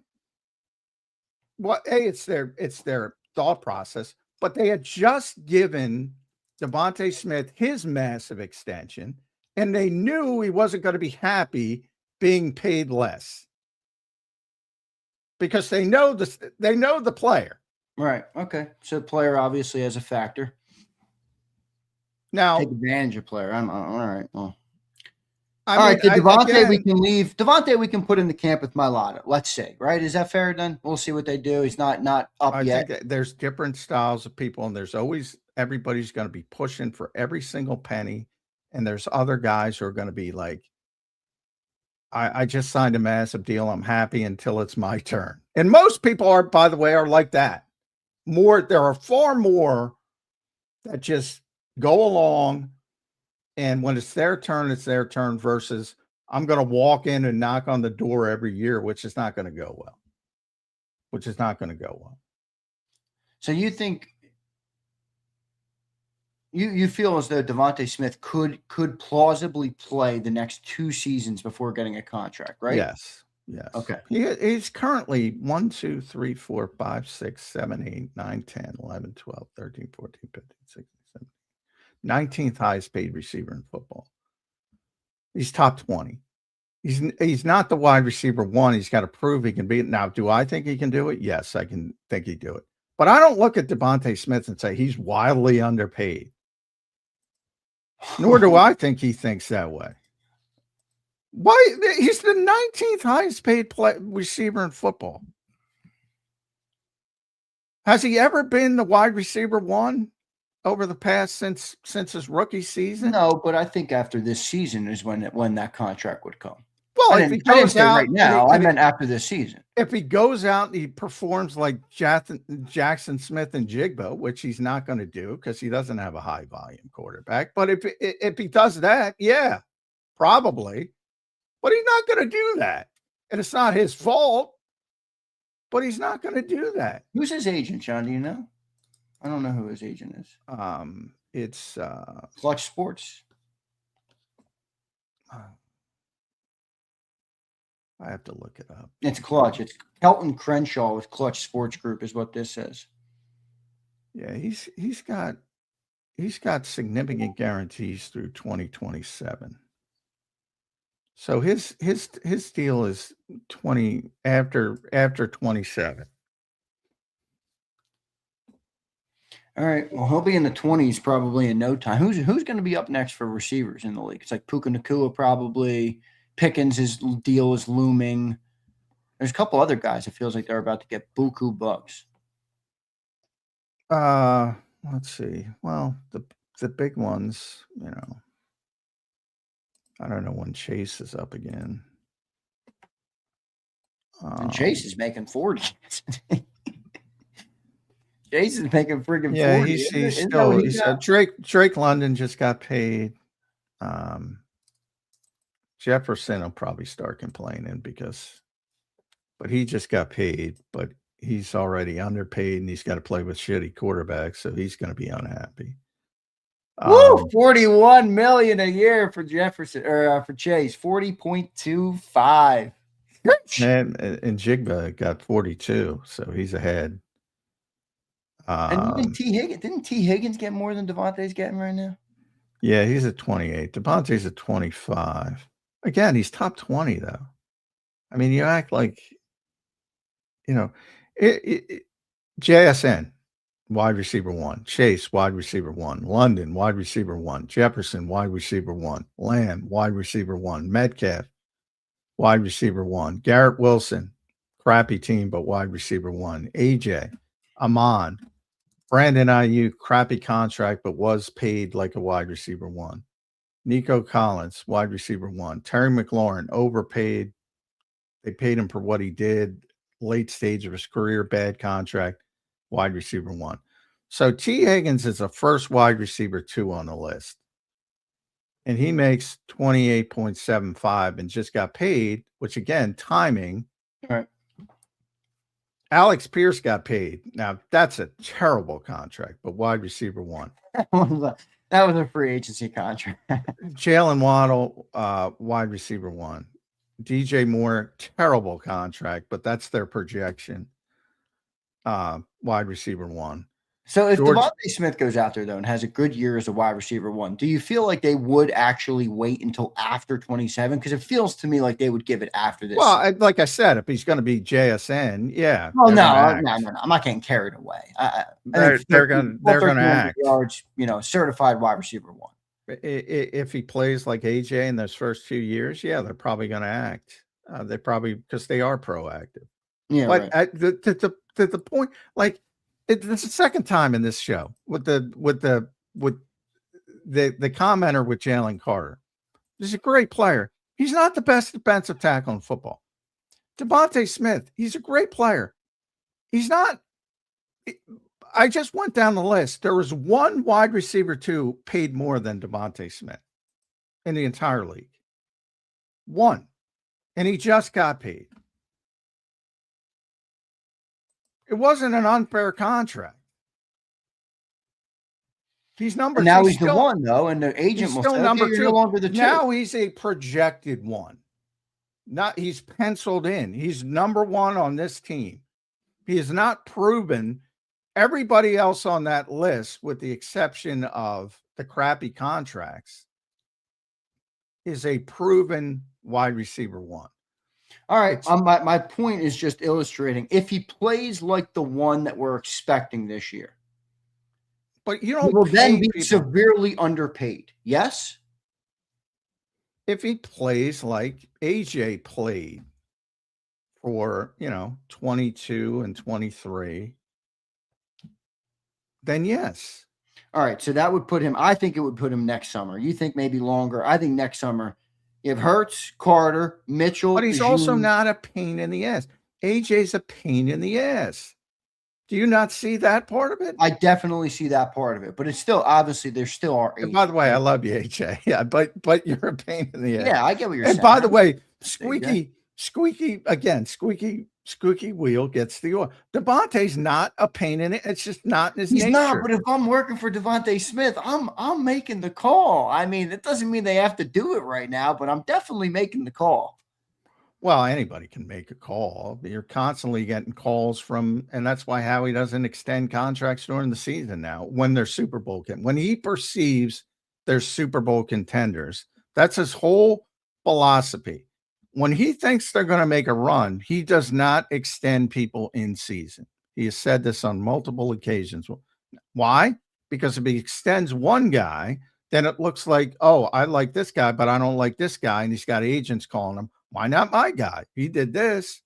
Well, it's their thought process, but they had just given Devontae Smith his massive extension, and they knew he wasn't going to be happy being paid less because they know the player. Right. Okay. So the player obviously has a factor. Now, take advantage of player. All right. Well, all right. Devontae, we can leave. Devontae, we can put in the camp with Mailata. Let's say, right? Is that fair? Then we'll see what they do. He's not up yet. I think there's different styles of people, and there's always everybody's going to be pushing for every single penny, and there's other guys who are going to be like, I just signed a massive deal. I'm happy until it's my turn. And most people are, by the way, are like that. There are far more that just go along, and when it's their turn versus I'm going to walk in and knock on the door every year, which is not going to go well. So you think you feel as though Devontae Smith could plausibly play the next 2 seasons before getting a contract, right? Yes. Okay. He's currently 1, 2, 3, 4, 5, 6, 7, 8, 9, 10, 11, 12, 13, 14, 15, 16, 17, 19th highest paid receiver in football. He's top 20. He's not the wide receiver 1. He's got to prove he can be it. Now, do I think he can do it? Yes, I can think he'd do it. But I don't look at Devontae Smith and say he's wildly underpaid. Nor do I think he thinks that way. Why? He's the 19th highest paid receiver in football. Has he ever been the wide receiver 1 over the past since his rookie season? No, but I think after this season is when that contract would come. Well, if he goes out right now, I meant after this season. If he goes out and he performs like Jackson Smith and Jigba, which he's not going to do because he doesn't have a high volume quarterback. But if he does that, yeah, probably. But he's not going to do that. And it's not his fault, but he's not going to do that. Who's his agent, Sean? Do you know? I don't know who his agent is. It's Clutch Sports. I have to look it up. It's Clutch. It's Kelton Crenshaw with Clutch Sports Group is what this says. Yeah, he's got significant guarantees through 2027. So his deal is 20 after 27. All right. Well, he'll be in the 20s probably in no time. Who's going to be up next for receivers in the league? It's like Puka Nacua probably. Pickens' his deal is looming. There's a couple other guys. It feels like they're about to get buku bucks. Let's see. Well, the big ones, I don't know when Chase is up again. And Chase is making 40. Chase is making freaking 40. Yeah, he's still. Drake London just got paid. Jefferson will probably start complaining but he just got paid, but he's already underpaid and he's got to play with shitty quarterbacks, so he's going to be unhappy. Woo! $41 million a year for Jefferson or for Chase, 40.25. And Jigba got 42, so he's ahead. And even didn't T. Higgins get more than Devontae's getting right now? Yeah, he's at 28. Devontae's at 25. Again, he's top 20 though. I mean, you act like, JSN, wide receiver 1, Chase, wide receiver 1, London, wide receiver 1, Jefferson, wide receiver 1, Lamb, wide receiver 1, Metcalf, wide receiver 1, Garrett Wilson, crappy team, but wide receiver 1, AJ, Amon, Brandon Ayuk, crappy contract, but was paid like a wide receiver 1. Nico Collins, wide receiver 1. Terry McLaurin, overpaid. They paid him for what he did. late stage of his career, bad contract, wide receiver 1. So T. Higgins is the first wide receiver 2 on the list. And he makes 28.75 and just got paid, which again, timing. All right. Alex Pierce got paid. Now that's a terrible contract, but wide receiver 1. That was a free agency contract. Jalen Waddle, wide receiver 1. DJ Moore, terrible contract, but that's their projection. Wide receiver 1. So if Devontae Smith goes out there, though, and has a good year as a wide receiver 1, do you feel like they would actually wait until after 27? Because it feels to me like they would give it after this. Well, like I said, if he's going to be JSN, yeah. Oh, no. I'm not getting carried away. They're going to act. Yards, certified wide receiver 1. If he plays like AJ in those first few years, yeah, they're probably going to act. They probably, because they are proactive. Yeah, but right. to the point, like, it's the second time in this show with the commenter with Jalen Carter. He's a great player. He's not the best defensive tackle in football. Devontae Smith, he's a great player. He's not. I just went down the list. There was one wide receiver 2 paid more than Devontae Smith in the entire league. One. And he just got paid. It wasn't an unfair contract. He's number 2. Now he's the 1, though, and the agent will still say, number 2. You're no longer the 2. Now he's a projected 1. He's penciled in. He's number 1 on this team. He is not proven. Everybody else on that list, with the exception of the crappy contracts, is a proven wide receiver 1. All right. My point is just illustrating if he plays like the one that we're expecting this year. But you don't. He will then be severely underpaid. Yes. If he plays like AJ played for 22 and 23, then yes. All right. So that would put him. I think it would put him next summer. You think maybe longer? I think next summer. You have Hurts, Carter, Mitchell. But he's also not a pain in the ass. AJ's a pain in the ass. Do you not see that part of it? I definitely see that part of it. But it's still, obviously, there still are. And by the way, I love you, AJ. Yeah, but you're a pain in the ass. Yeah, I get what you're saying. And by the way, squeaky wheel gets the oil. Devontae's not a pain in it. It's just not in his nature. He's not, but if I'm working for Devontae Smith, I'm making the call. I mean, it doesn't mean they have to do it right now, but I'm definitely making the call. Well, anybody can make a call. You're constantly getting calls from, and that's why Howie doesn't extend contracts during the season now when they're Super Bowl when he perceives they're Super Bowl contenders. That's his whole philosophy. When he thinks they're going to make a run, he does not extend people in season. He has said this on multiple occasions. Why? Because if he extends one guy, then it looks like, oh, I like this guy, but I don't like this guy. And he's got agents calling him. Why not my guy? He did this.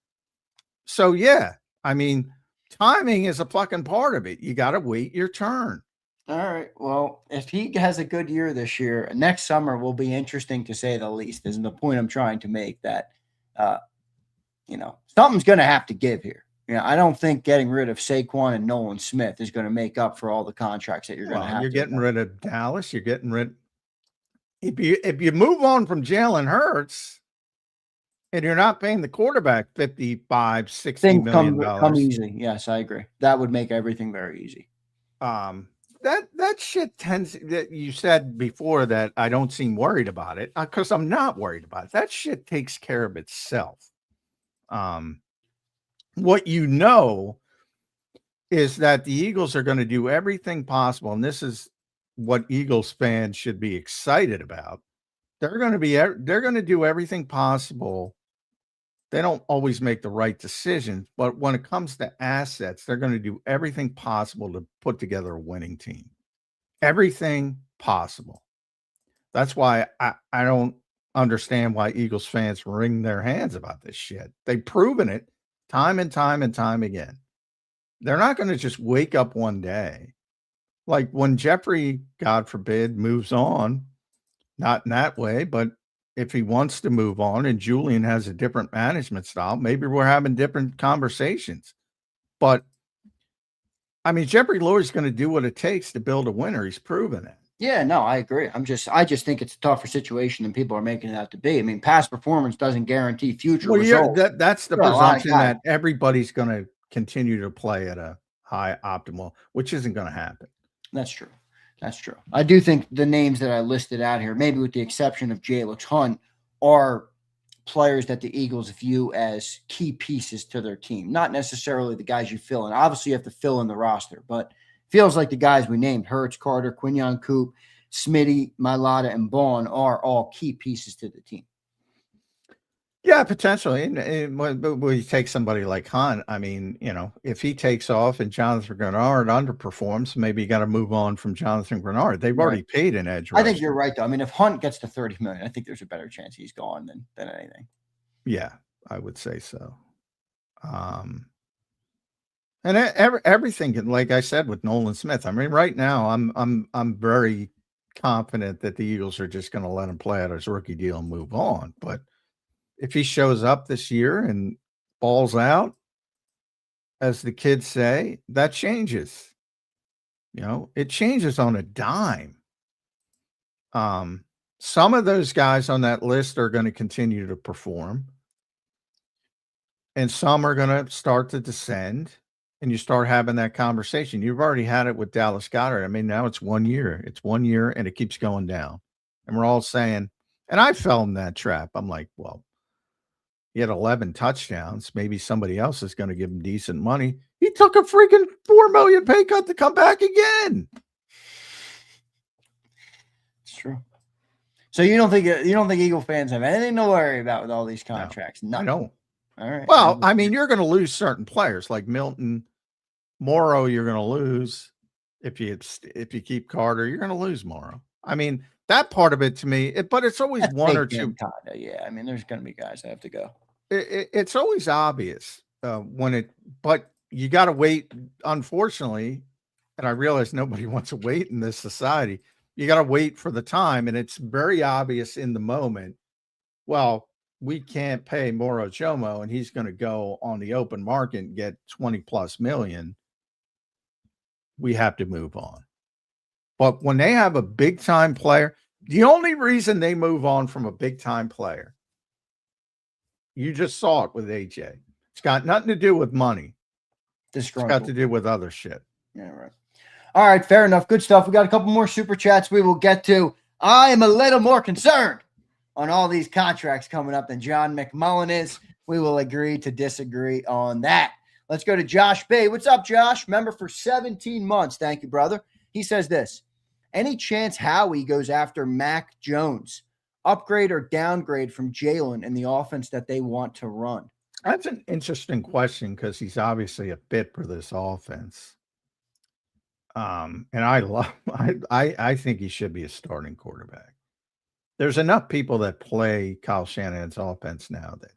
So, yeah, I mean, timing is a fucking part of it. You got to wait your turn. All right. Well, if he has a good year this year, next summer will be interesting to say the least. Is the point I'm trying to make that, something's going to have to give here. I don't think getting rid of Saquon and Nolan Smith is going to make up for all the contracts that you're going to have. You're getting rid of Dallas. You're getting rid. If you move on from Jalen Hurts and you're not paying the quarterback $55, $60 million, come easy. Yes, I agree. That would make everything very easy. That shit tends that you said before that I don't seem worried about it because I'm not worried about it. That shit takes care of itself. What is that the Eagles are going to do everything possible, and this is what Eagles fans should be excited about. They're going to do everything possible. They don't always make the right decisions, but when it comes to assets, they're going to do everything possible to put together a winning team. Everything possible. That's why I don't understand why Eagles fans wring their hands about this shit. They've proven it time and time and time again. They're not going to just wake up one day. Like when Jeffrey, God forbid, moves on, not in that way, but if he wants to move on and Julian has a different management style, maybe we're having different conversations. But I mean, Jeffrey Lurie's going to do what it takes to build a winner. He's proven it. Yeah, no, I agree. I just think it's a tougher situation than people are making it out to be. I mean, past performance doesn't guarantee future results. That's the presumption that everybody's going to continue to play at a high optimal, which isn't going to happen. That's true. That's true. I do think the names that I listed out here, maybe with the exception of Jalen Hunt, are players that the Eagles view as key pieces to their team, not necessarily the guys you fill in. Obviously, you have to fill in the roster, but feels like the guys we named, Hurts, Carter, Quinyon Coop, Smitty, Mailata, and Bond, are all key pieces to the team. Yeah, potentially. And when you take somebody like Hunt, I mean, you know, if he takes off and Jonathan Grenard underperforms, maybe you got to move on from Jonathan Grenard. They've already paid an edge rusher. I think you're right, though. I mean, if Hunt gets to $30 million, I think there's a better chance he's gone than anything. Yeah, I would say so. And everything, like I said, with Nolan Smith. I mean, right now, I'm very confident that the Eagles are just going to let him play out his rookie deal and move on. But if he shows up this year and balls out, as the kids say, that changes. You know, it changes on a dime. Some of those guys on that list are going to continue to perform, and some are going to start to descend. And you start having that conversation. You've already had it with Dallas Goedert. I mean, now it's 1 year. It's 1 year, and it keeps going down. And we're all saying, and I fell in that trap. I'm like, well, he had 11 touchdowns. Maybe somebody else is going to give him decent money. He took a freaking $4 million pay cut to come back again. It's true. So you don't think Eagle fans have anything to worry about with all these contracts? No, I don't. All right. Well, I mean, you're going to lose certain players like Milton, Morrow. You're going to lose if you keep Carter. You're going to lose Morrow. I mean, that part of it to me, but it's always one or two. Kinda, yeah, I mean, there's going to be guys that have to go. It's always obvious but you got to wait. Unfortunately, and I realize nobody wants to wait in this society. You got to wait for the time, and it's very obvious in the moment. Well, we can't pay Moro Jomo, and he's going to go on the open market and get 20 plus million. We have to move on. But when they have a big time player, the only reason they move on from a big time player, you just saw it with AJ. It's got nothing to do with money. It's got to do with other shit. Yeah, right. All right, fair enough. Good stuff. We got a couple more super chats we will get to. I am a little more concerned on all these contracts coming up than John McMullen is. We will agree to disagree on that. Let's go to Josh B. What's up, Josh? Member for 17 months. Thank you, brother. He says this: any chance Howie goes after Mac Jones? Upgrade or downgrade from Jalen in the offense that they want to run? That's an interesting question because he's obviously a fit for this offense. And I think he should be a starting quarterback. There's enough people that play Kyle Shanahan's offense now that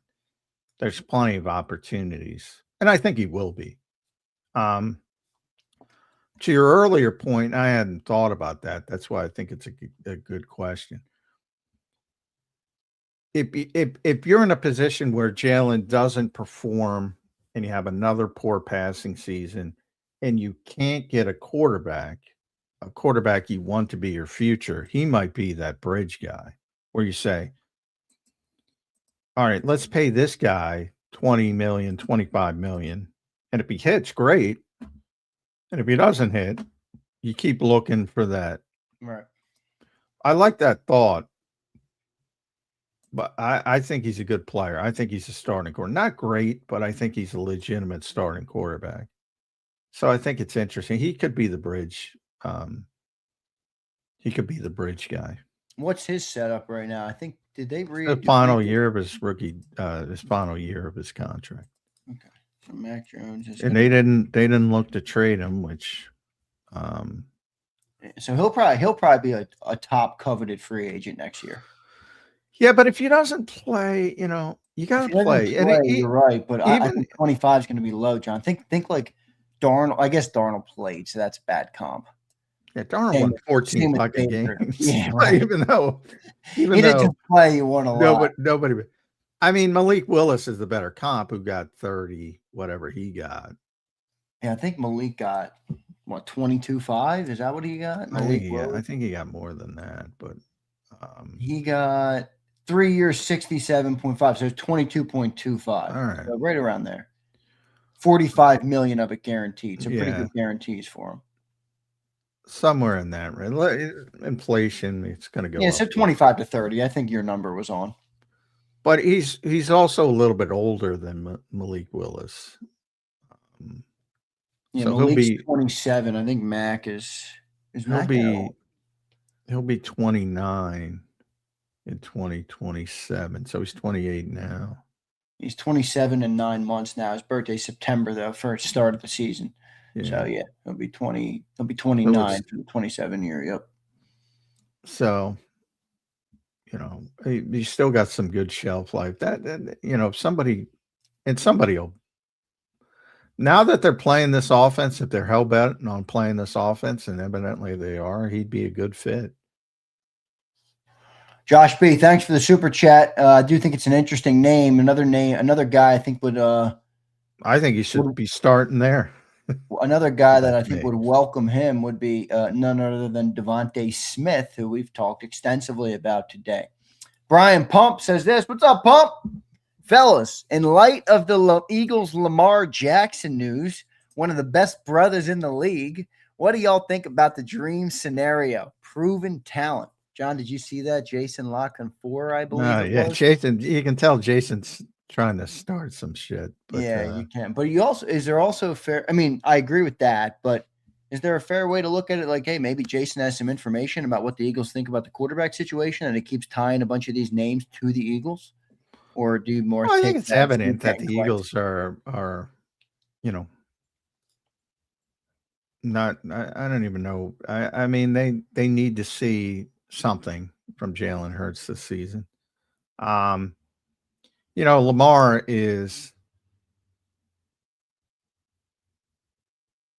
there's plenty of opportunities, and I think he will be. To your earlier point, I hadn't thought about that. That's why I think it's a good question. If you're in a position where Jalen doesn't perform and you have another poor passing season and you can't get a quarterback you want to be your future, he might be that bridge guy where you say, all right, let's pay this guy 20 million, 25 million. And if he hits, great. And if he doesn't hit, you keep looking for that. Right. I like that thought. But I think he's a good player. I think he's a starting quarterback. Not great, but I think he's a legitimate starting quarterback. So I think it's interesting. He could be the bridge. He could be the bridge guy. What's his setup right now? I think the final year of his rookie, his final year of his contract. Okay. So Mac Jones is, and they didn't look to trade him, which so he'll probably be a top coveted free agent next year. Yeah, but if he doesn't play, you got to play. You're right, but I think 25 is going to be low, John. Think like Darnold. I guess Darnold played, so that's bad comp. Yeah, Darnold Same won with- 14 same with fucking Baker. games. Yeah, right. even though He didn't just play. He won a lot. nobody. I mean, Malik Willis is the better comp who got 30, whatever he got. Yeah, I think Malik got what 22.5. Is that what he got? Malik Willis? I think he got more than that, but He got 3 years, 67.5. So 22.25. all right. So right around there. 45 million of it guaranteed. So pretty Yeah. good guarantees for him. Somewhere in that range. Inflation, it's going to go Yeah, up. so 25 to 30. I think your number was on. But he's also a little bit older than Malik Willis. Yeah, So Malik's 27. I think Mac is he'll Mac be 29 in 2027. So he's 28 now. He's 27 and 9 months now. His birthday's September though, first start of the season. Yeah. So yeah, he'll be 20. He'll be 29 for the 27 year. Yep. So, he still got some good shelf life. That somebody will. Now that they're playing this offense, if they're hell bent on playing this offense, and evidently they are, he'd be a good fit. Josh B, thanks for the super chat. I do think it's an interesting name. Another guy I think would. I think he should be starting there. Another guy that I think would welcome him would be none other than Devontae Smith, who we've talked extensively about today. Brian Pump says this. What's up, Pump? Fellas, in light of the Eagles' Lamar Jackson news, one of the best brothers in the league, what do y'all think about the dream scenario? Proven talent. John, did you see that? Jason Lock on 4, I believe. Yeah, Jason. You can tell Jason's trying to start some shit. But, yeah, you can. But is there also fair? I mean, I agree with that, but is there a fair way to look at it? Like, hey, maybe Jason has some information about what the Eagles think about the quarterback situation, and it keeps tying a bunch of these names to the Eagles. Or do more? Well, I think it's evident that the Eagles are not. I don't even know. I mean, they need to see something from Jalen Hurts this season. Lamar is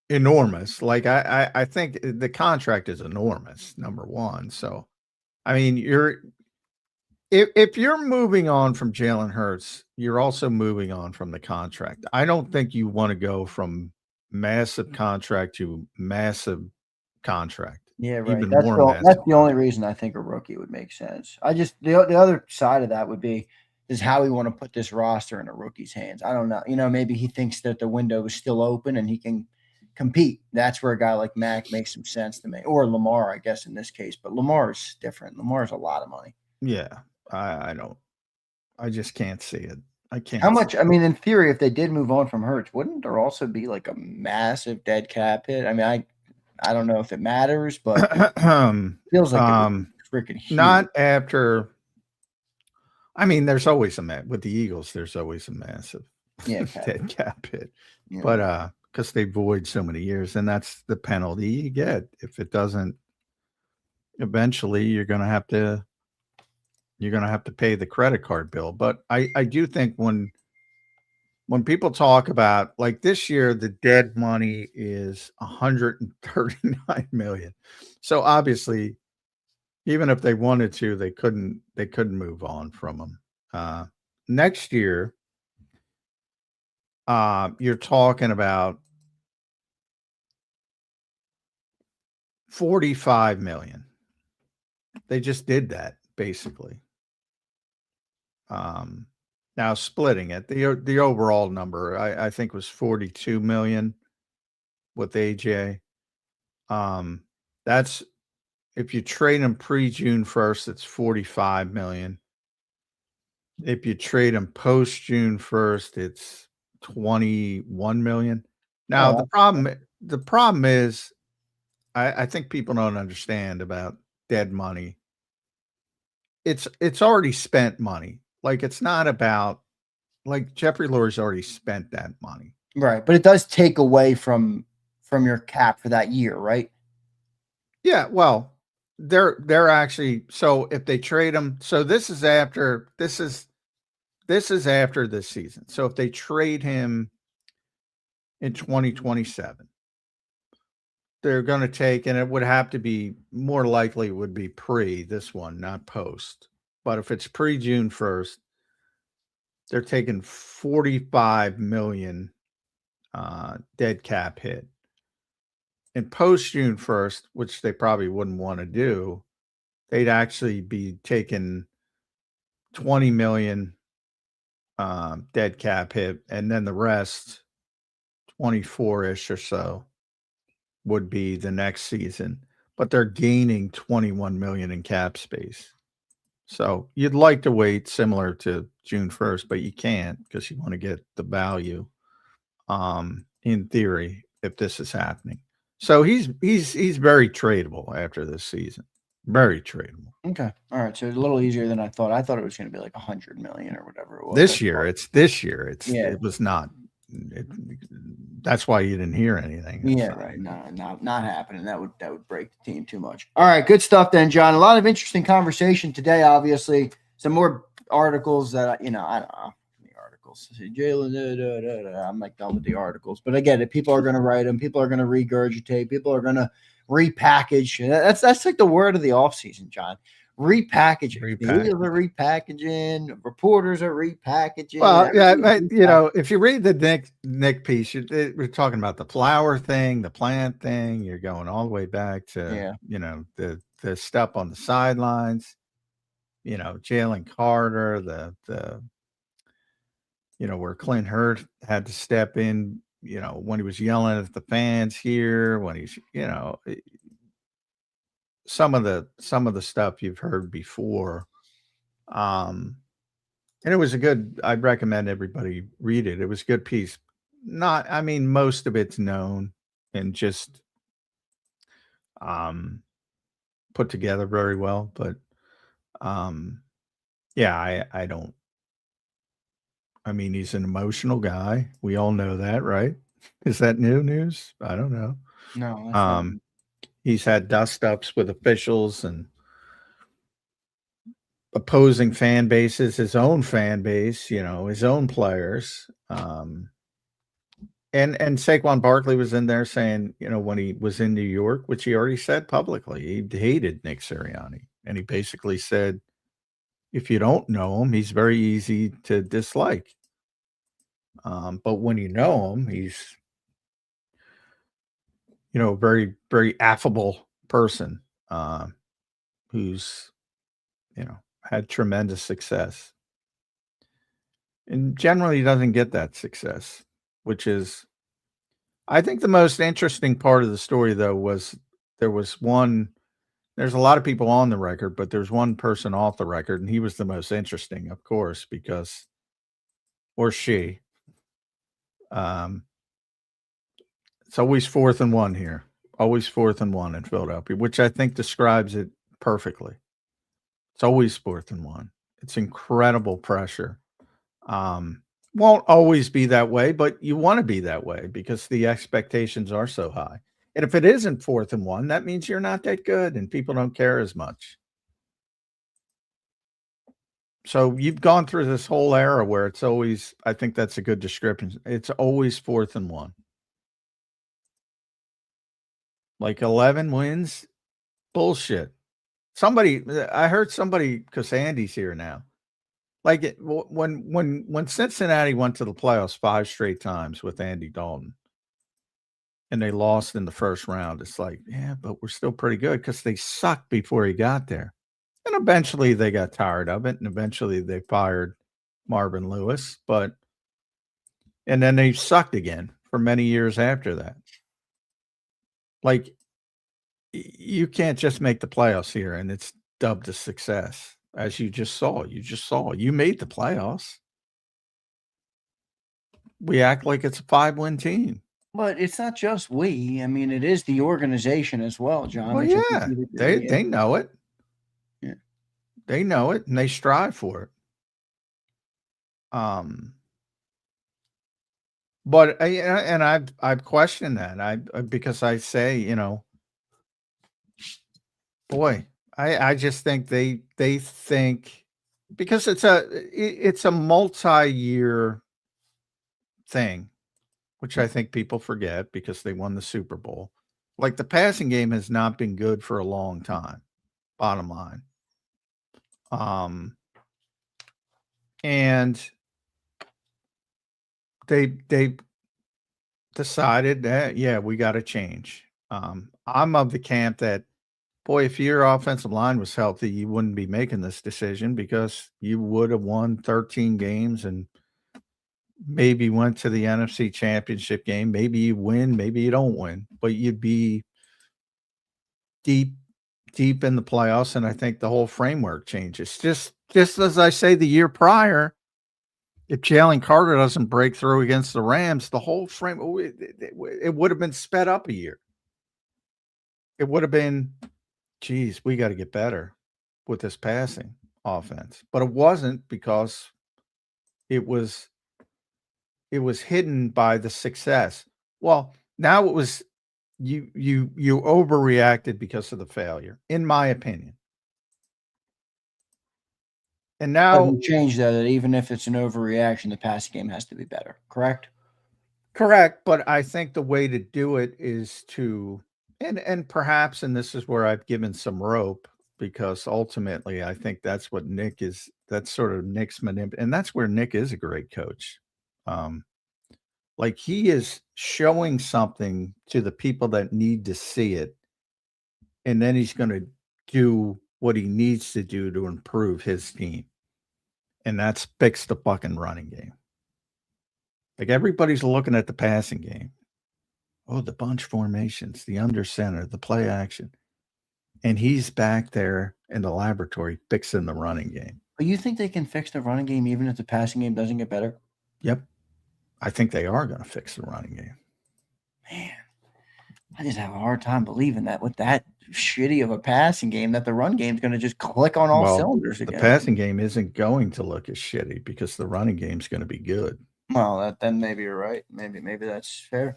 enormous. Like I think the contract is enormous. Number one, so I mean, If you're moving on from Jalen Hurts, you're also moving on from the contract. I don't think you want to go from massive contract to massive contract. Yeah, right. Even That's more that's the only reason I think a rookie would make sense. I just the other side of that would be is how we want to put this roster in a rookie's hands. I don't know. Maybe he thinks that the window is still open and he can compete. That's where a guy like Mac makes some sense to me, or Lamar, I guess in this case. But Lamar's different. Lamar's a lot of money. Yeah. I don't. I just can't see it. I can't. How much? I mean, in theory, if they did move on from Hurts, wouldn't there also be like a massive dead cap hit? I mean, I don't know if it matters, but it feels like freaking huge. Not after. I mean, there's always with the Eagles. There's always a massive dead cap hit, but because they void so many years, and that's the penalty you get if it doesn't. Eventually, you're going to have to pay the credit card bill. But I do think when people talk about like this year, the dead money is 139 million. So obviously, even if they wanted to, they couldn't move on from them. Next year, you're talking about 45 million. They just did that basically. Now splitting it, the overall number I think was 42 million with AJ. That's if you trade him pre-June 1st, it's 45 million. If you trade him post-June 1st, it's 21 million. Now the problem is I think people don't understand about dead money. It's already spent money. Like it's not about like Jeffrey Lurie's already spent that money. Right. But it does take away from your cap for that year, right? Yeah, well, they're actually so if they trade him, so this is after this season. So if they trade him in 2027, they're going to take, and it would have to be more likely would be pre this one, not post. But if it's pre June 1st, they're taking 45 million dead cap hit. And post June 1st, which they probably wouldn't want to do, they'd actually be taking 20 million dead cap hit, and then the rest, 24-ish or so, would be the next season. But they're gaining 21 million in cap space. So you'd like to wait similar to June 1st, but you can't because you want to get the value in theory if this is happening. So he's very tradable after this season. Very tradable. Okay. All right. So it's a little easier than I thought. I thought it was going to be like 100 million or whatever it was. This year. Yeah. It was not. That's why you didn't hear anything. Yeah, right. No, not happening. That would break the team too much. All right, good stuff then, John. A lot of interesting conversation today. Obviously, some more articles that I don't know. The articles. Jalen, I'm like done with the articles, but I get it. People are going to write them. People are going to regurgitate. People are going to repackage. That's like the word of the offseason, John. Repackaging. The Eagles are repackaging. Reporters are repackaging. Well, yeah, if you read the Nick piece, we're talking about the flower thing, the plant thing. You're going all the way back to the step on the sidelines. Jalen Carter, the where Clint Hurtt had to step in. When he was yelling at the fans here, when he's some of the stuff you've heard before. And it was I'd recommend everybody read it. It was a good piece. Most of it's known and just put together very well, but I don't. He's an emotional guy. We all know that, right? Is that new news? I don't know. No. He's had dust-ups with officials and opposing fan bases, his own fan base, his own players. And Saquon Barkley was in there saying, when he was in New York, which he already said publicly, he hated Nick Sirianni. And he basically said, if you don't know him, he's very easy to dislike. But when you know him, he's a very, very affable person who's, had tremendous success. And generally doesn't get that success, which is, I think the most interesting part of the story, though, was there's a lot of people on the record, but there's one person off the record, and he was the most interesting, of course, or she. It's always 4th and 1 here. Always 4th and 1 in Philadelphia, which I think describes it perfectly. It's always 4th and 1. It's incredible pressure. Won't always be that way, but you want to be that way because the expectations are so high. And if it isn't 4th and 1, that means you're not that good and people don't care as much. So you've gone through this whole era where it's always, I think that's a good description. It's always 4th and 1. Like 11 wins, bullshit. I heard somebody, because Andy's here now. Like when Cincinnati went to the playoffs 5 straight times with Andy Dalton, and they lost in the first round, it's like, yeah, but we're still pretty good because they sucked before he got there. And eventually they got tired of it, and eventually they fired Marvin Lewis, and then they sucked again for many years after that. Like, you can't just make the playoffs here and it's dubbed a success, as you just saw. You made the playoffs. We act like it's a 5-win team. But it's not just we. It is the organization as well, John. Well, yeah, they know it. Yeah, they know it and they strive for it. But I've questioned that. Because I say, boy, I just think they think, because it's a multi-year thing, which I think people forget because they won the Super Bowl. Like the passing game has not been good for a long time. Bottom line. And they decided that, yeah, we got to change. I'm of the camp that, boy, if your offensive line was healthy, you wouldn't be making this decision because you would have won 13 games and maybe went to the NFC Championship game. Maybe you win, maybe you don't win, but you'd be deep in the playoffs, and I think the whole framework changes. Just as I say the year prior, if Jalen Carter doesn't break through against the Rams, the whole frame it would have been sped up a year. It would have been, geez, we got to get better with this passing offense. But it wasn't because it was hidden by the success. Well, now it was you overreacted because of the failure, in my opinion. And now Doesn't change that even if it's an overreaction, the passing game has to be better. Correct? Correct, but I think the way to do it is to and perhaps, and this is where I've given some rope, because ultimately I think that's what Nick is. That's sort of Nick's and that's where Nick is a great coach. Like he is showing something to the people that need to see it, and then he's going to do what he needs to do to improve his team, and that's fix the fucking running game. Like everybody's looking at the passing game. Oh, the bunch formations, the under center, the play action. And he's back there in the laboratory fixing the running game. But you think they can fix the running game even if the passing game doesn't get better? Yep. I think they are going to fix the running game. Man, I just have a hard time believing that with that shitty of a passing game, that the run game is going to just click on all cylinders again. The passing game isn't going to look as shitty because the running game is going to be good. Well, then maybe you're right. Maybe that's fair.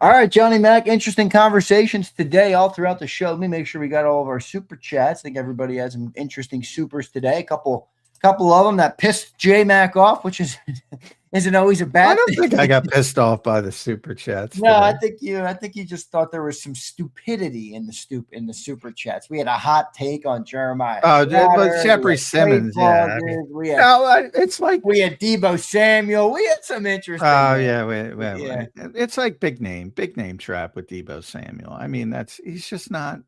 All right, Johnny Mac, interesting conversations today all throughout the show. Let me make sure we got all of our super chats. I think everybody had some interesting supers today. A couple of them that pissed J Mac off, which isn't always a bad thing. I don't think I got pissed off by the super chats. No, I think you just thought there was some stupidity in the super chats. We had a hot take on Jeremiah. Oh, but Jeffrey Simmons, yeah. It's like we had Deebo Samuel. We had some interesting. Oh yeah, wait. It's like big name trap with Deebo Samuel. I mean, he's just not.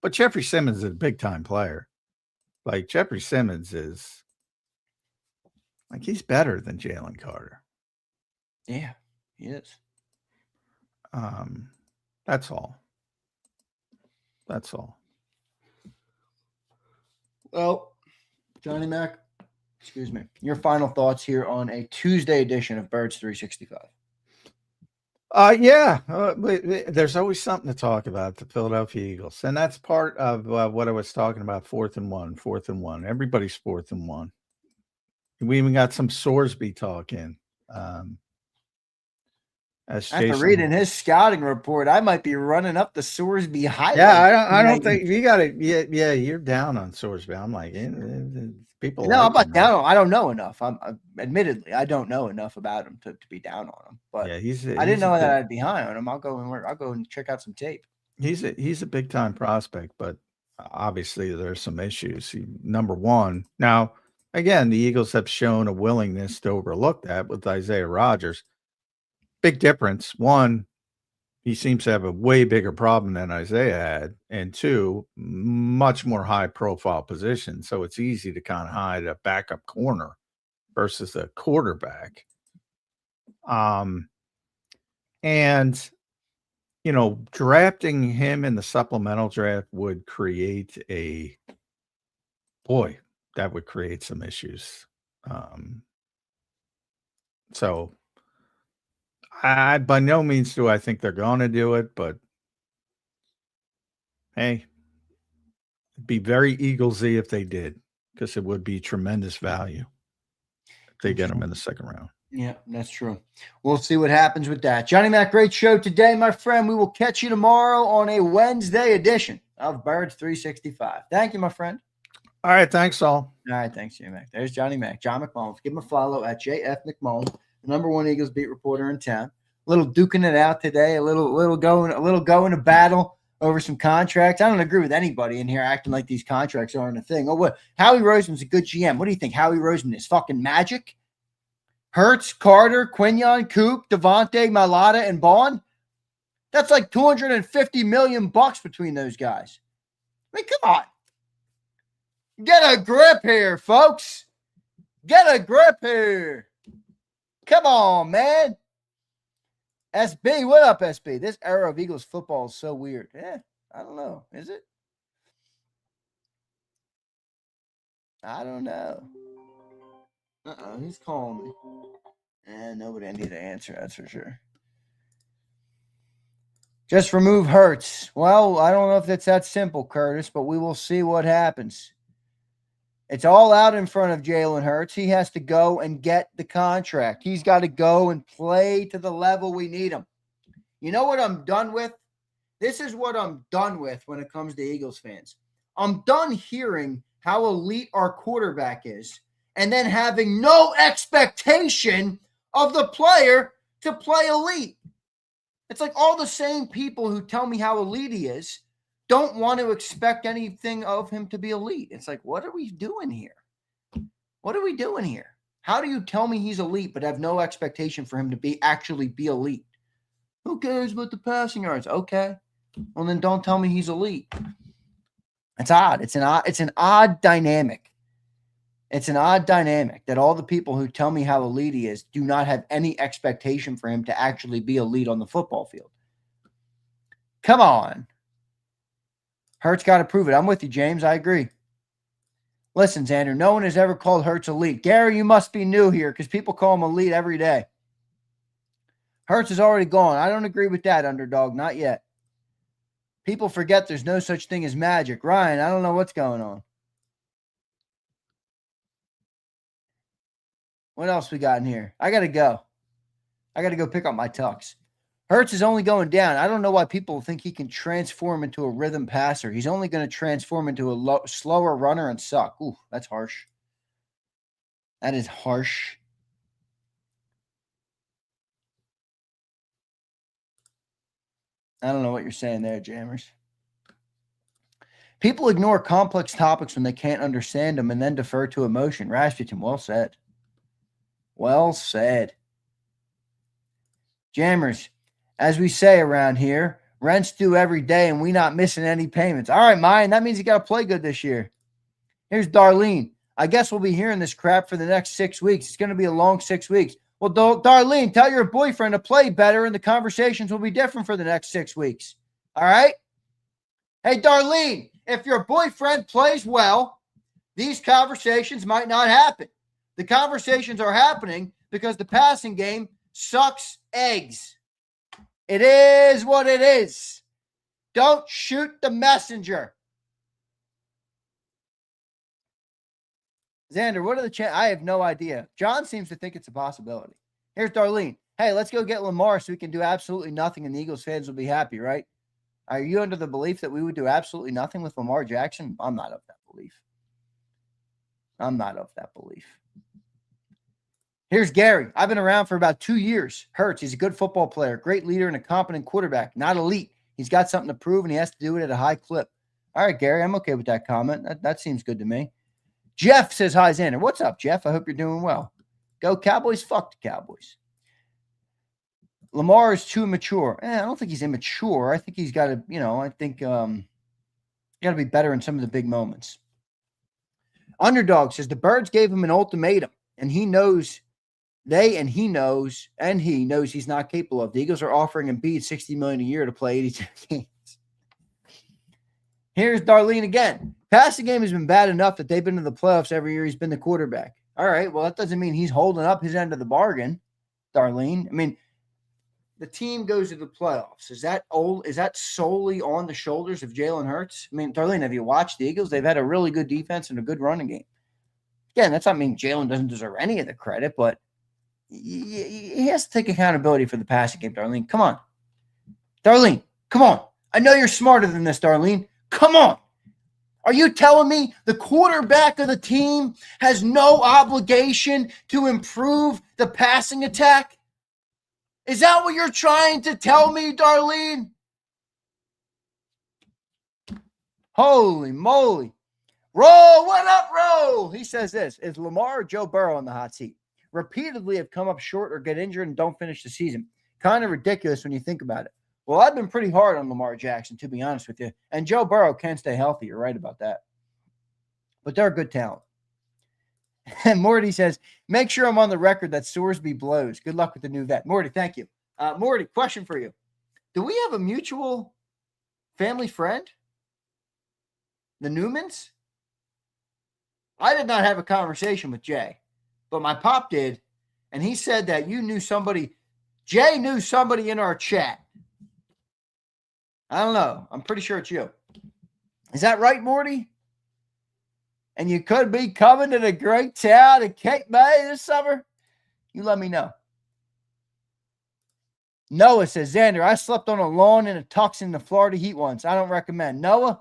But Jeffrey Simmons is a big time player. Like Jeffrey Simmons is. Like he's better than Jalen Carter. Yeah, he is. That's all. Well, Johnny Mac, excuse me. Your final thoughts here on a Tuesday edition of Birds 365. There's always something to talk about, the Philadelphia Eagles. And that's part of what I was talking about, 4th and 1. Everybody's 4th and 1. We even got some Sorsby talk in. After reading his scouting report, I might be running up the Sorsby highlight. Yeah, I don't think you got it. Yeah, you're down on Sorsby. I'm like, people. No, I'm not down on. I don't know enough. Admittedly, I don't know enough about him to be down on him. But yeah, I didn't know that I'd be high on him. I'll go and check out some tape. He's a big time prospect, but obviously there's some issues. Number one, now. Again, the Eagles have shown a willingness to overlook that with Isaiah Rodgers. Big difference. One, he seems to have a way bigger problem than Isaiah had. And two, much more high-profile position. So it's easy to kind of hide a backup corner versus a quarterback. And, drafting him in the supplemental draft would create that would create some issues. So I by no means do I think they're going to do it, but hey, it'd be very Eaglesy if they did, because it would be tremendous value if they get them in the second round. Yeah, that's true. We'll see what happens with that. Johnny Mac, great show today, my friend. We will catch you tomorrow on a Wednesday edition of Birds 365. Thank you, my friend. All right, thanks, all. All right, thanks, J Mac. There's Johnny Mac, John McMullen. Give him a follow at JF McMullen, the #1 Eagles beat reporter in town. little duking it out today, a little going to battle over some contracts. I don't agree with anybody in here acting like these contracts aren't a thing. Oh, what? Howie Roseman's a good GM. What do you think? Howie Roseman is fucking magic? Hurts, Carter, Quinion, Coop, Devontae, Mailata, and Bond. That's like $250 million between those guys. I mean, come on. Get a grip here, folks. Get a grip here. Come on, man. SB, what up, SB? This era of Eagles football is so weird. I don't know. Is it? I don't know. Who's calling me? Nobody I need to answer, that's for sure. Just remove Hurts. Well, I don't know if that's that simple, Curtis, but we will see what happens. It's all out in front of Jalen Hurts. He has to go and get the contract. He's got to go and play to the level we need him. You know what I'm done with? This is what I'm done with when it comes to Eagles fans. I'm done hearing how elite our quarterback is and then having no expectation of the player to play elite. It's like all the same people who tell me how elite he is don't want to expect anything of him to be elite. It's like, what are we doing here? What are we doing here? How do you tell me he's elite but have no expectation for him to actually be elite? Who cares about the passing yards? Okay. Well, then don't tell me he's elite. It's odd. It's an odd dynamic. It's an odd dynamic that all the people who tell me how elite he is do not have any expectation for him to actually be elite on the football field. Come on. Hurts got to prove it. I'm with you, James. I agree. Listen, Zander, no one has ever called Hurts elite. Gary, you must be new here because people call him elite every day. Hurts is already gone. I don't agree with that, underdog. Not yet. People forget there's no such thing as magic. Ryan, I don't know what's going on. What else we got in here? I got to go. I got to go pick up my tux. Hurts is only going down. I don't know why people think he can transform into a rhythm passer. He's only going to transform into a slower runner and suck. Ooh, that's harsh. That is harsh. I don't know what you're saying there, Jammers. People ignore complex topics when they can't understand them and then defer to emotion. Rasputin, well said. Well said. Jammers, as we say around here, rent's due every day and we not missing any payments. All right, Mayan, that means you got to play good this year. Here's Darlene. I guess we'll be hearing this crap for the next 6 weeks. It's going to be a long 6 weeks. Well, Darlene, tell your boyfriend to play better and the conversations will be different for the next 6 weeks. All right? Hey, Darlene, if your boyfriend plays well, these conversations might not happen. The conversations are happening because the passing game sucks eggs. It is what it is. Don't shoot the messenger. Zander, what are the chances? I have no idea. John seems to think it's a possibility. Here's Darlene. Hey, let's go get Lamar so we can do absolutely nothing and the Eagles fans will be happy, right? Are you under the belief that we would do absolutely nothing with Lamar Jackson? I'm not of that belief. I'm not of that belief. Here's Gary. I've been around for about 2 years. Hurts. He's a good football player, great leader, and a competent quarterback. Not elite. He's got something to prove, and he has to do it at a high clip. All right, Gary, I'm okay with that comment. That seems good to me. Jeff says, hi, Zander. What's up, Jeff? I hope you're doing well. Go Cowboys. Fuck the Cowboys. Lamar is too immature. I don't think he's immature. I think he's got to, I think got to be better in some of the big moments. Underdog says the Birds gave him an ultimatum, and he knows he knows he's not capable of. The Eagles are offering Embiid $60 million a year to play 82 games. Here's Darlene again. Passing game has been bad enough that they've been to the playoffs every year he's been the quarterback. All right, well, that doesn't mean he's holding up his end of the bargain, Darlene. I mean, the team goes to the playoffs. Is that solely on the shoulders of Jalen Hurts? I mean, Darlene, have you watched the Eagles? They've had a really good defense and a good running game. Again, that's not mean Jalen doesn't deserve any of the credit, but he has to take accountability for the passing game, Darlene. Come on. Darlene, come on. I know you're smarter than this, Darlene. Come on. Are you telling me the quarterback of the team has no obligation to improve the passing attack? Is that what you're trying to tell me, Darlene? Holy moly. Roll, what up, Roll? He says this. Is Lamar or Joe Burrow on the hot seat? Repeatedly have come up short or get injured and don't finish the season. Kind of ridiculous when you think about it. Well, I've been pretty hard on Lamar Jackson, to be honest with you. And Joe Burrow can stay healthy. You're right about that. But they're a good talent. And Morty says, make sure I'm on the record that Sorsby blows. Good luck with the new vet. Morty, thank you. Morty, question for you. Do we have a mutual family friend? The Newmans? I did not have a conversation with Jay, but my pop did. And he said that you knew somebody. Jay knew somebody in our chat. I don't know. I'm pretty sure it's you. Is that right, Morty? And you could be coming to the great town of Cape May this summer? You let me know. Noah says, Zander, I slept on a lawn in a tux in the Florida heat once. I don't recommend. Noah?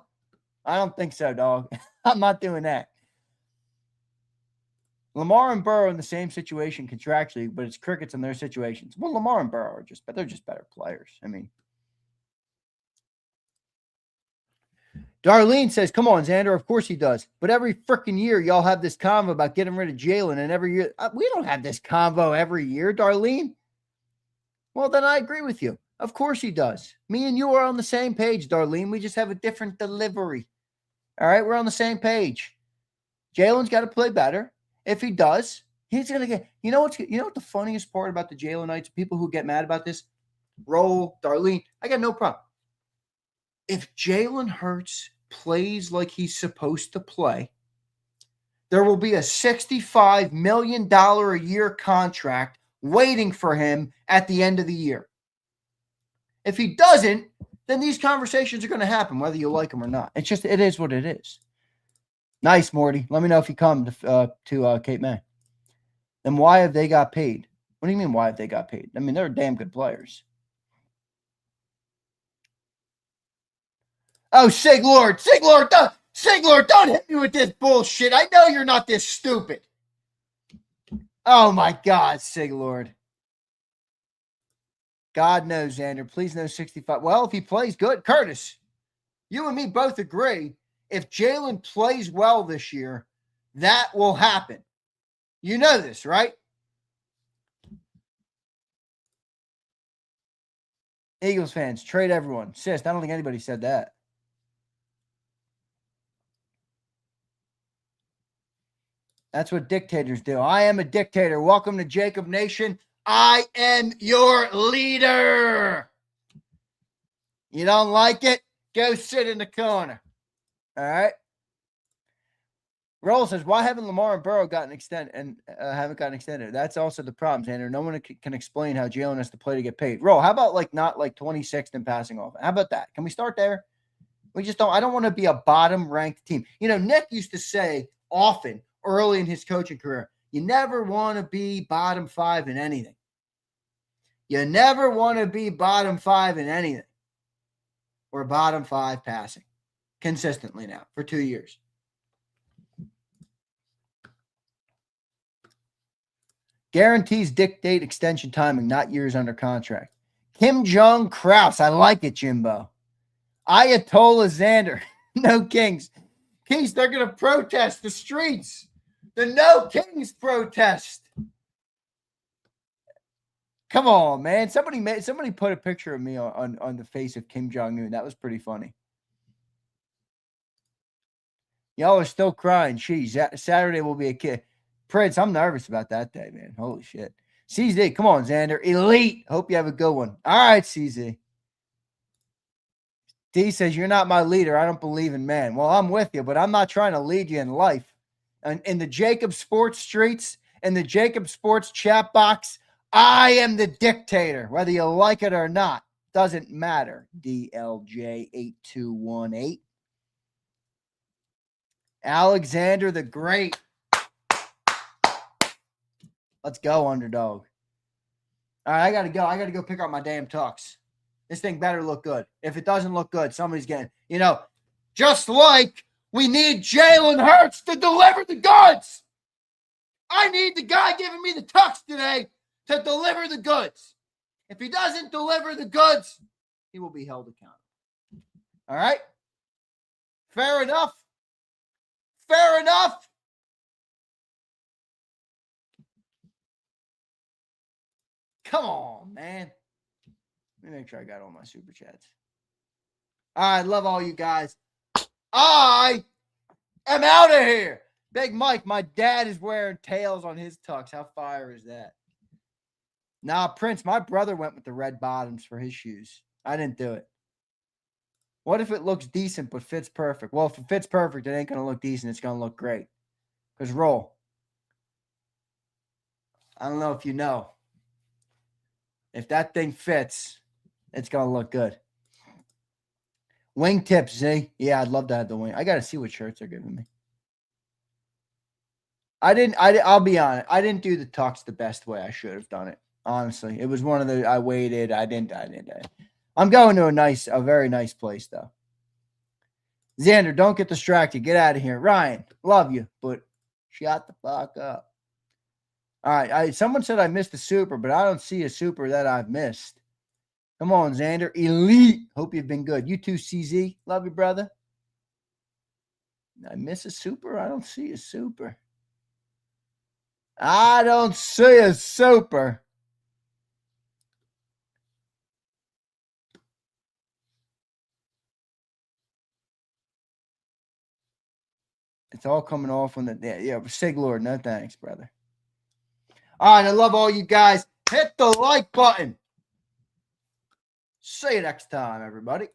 I don't think so, dog. I'm not doing that. Lamar and Burrow in the same situation contractually, but it's crickets in their situations. Well, Lamar and Burrow are they're just better players. I mean, Darlene says, come on, Zander. Of course he does. But every freaking year, y'all have this convo about getting rid of Jalen. And every year, we don't have this convo every year, Darlene. Well, then I agree with you. Of course he does. Me and you are on the same page, Darlene. We just have a different delivery. All right, we're on the same page. Jalen's got to play better. If he does, he's going to get, you know what the funniest part about the Jalenites, people who get mad about this? Roll, Darlene, I got no problem. If Jalen Hurts plays like he's supposed to play, there will be a $65 million a year contract waiting for him at the end of the year. If he doesn't, then these conversations are going to happen, whether you like them or not. It is what it is. Nice, Morty. Let me know if you come to Cape May. Then why have they got paid? What do you mean, why have they got paid? I mean, they're damn good players. Oh, Sig Lord, don't hit me with this bullshit. I know you're not this stupid. Oh, my God, Sig Lord. God knows, Zander. Please no 65. Well, if he plays good, Curtis, you and me both agree. If Jalen plays well this year, that will happen. You know this, right? Eagles fans, trade everyone. Sis, I don't think anybody said that. That's what dictators do. I am a dictator. Welcome to JAKIB Nation. I am your leader. You don't like it? Go sit in the corner. All right. Roll says, why haven't Lamar and Burrow gotten extended and haven't gotten extended? That's also the problem, Xander. No one can explain how Jalen has to play to get paid. Roll, how about not 26th in passing off? How about that? Can we start there? I don't want to be a bottom ranked team. Nick used to say often early in his coaching career, you never want to be bottom 5 in anything. You never want to be bottom 5 in anything. Or bottom 5 passing consistently now for 2 years. Guarantees dictate extension timing, not years under contract. Kim Jong Krause. I like it, Jimbo. Ayatollah Zander. No Kings. Kings, they're going to protest the streets. The No Kings protest. Come on, man. Somebody put a picture of me on the face of Kim Jong-un. That was pretty funny. Y'all are still crying. Jeez, Saturday will be a kid. Prince, I'm nervous about that day, man. Holy shit. CZ, come on, Xander. Elite. Hope you have a good one. All right, CZ. D says, you're not my leader. I don't believe in man. Well, I'm with you, but I'm not trying to lead you in life. And in the JAKIB Sports streets, in the JAKIB Sports chat box, I am the dictator, whether you like it or not. Doesn't matter. DLJ8218. Alexander the Great. Let's go, underdog. All right, I got to go. I got to go pick up my damn tux. This thing better look good. If it doesn't look good, somebody's getting, just like we need Jalen Hurts to deliver the goods. I need the guy giving me the tux today to deliver the goods. If he doesn't deliver the goods, he will be held accountable. All right? Fair enough? Fair enough? Come on, man. Let me make sure I got all my super chats. All right, love all you guys. I am out of here. Big Mike, my dad is wearing tails on his tux. How fire is that? Nah, Prince, my brother went with the red bottoms for his shoes. I didn't do it. What if it looks decent but fits perfect? Well, if it fits perfect, it ain't going to look decent. It's going to look great. Because roll. I don't know if you know. If that thing fits, it's going to look good. Wingtips, Z. Yeah, I'd love to have the wing. I got to see what shirts they're giving me. I'll be honest. I didn't do the tux the best way I should have done it. Honestly, it was one of the, I waited. I didn't. I'm going to a very nice place though. Zander, don't get distracted. Get out of here. Ryan, love you, but shut the fuck up. All right. Someone said I missed a super, but I don't see a super that I've missed. Come on, Zander. Elite. Hope you've been good. You too, CZ. Love you, brother. I miss a super? I don't see a super. I don't see a super. It's all coming off on the, yeah, Sig Lord, no thanks, brother. All right, I love all you guys. Hit the like button. See you next time, everybody.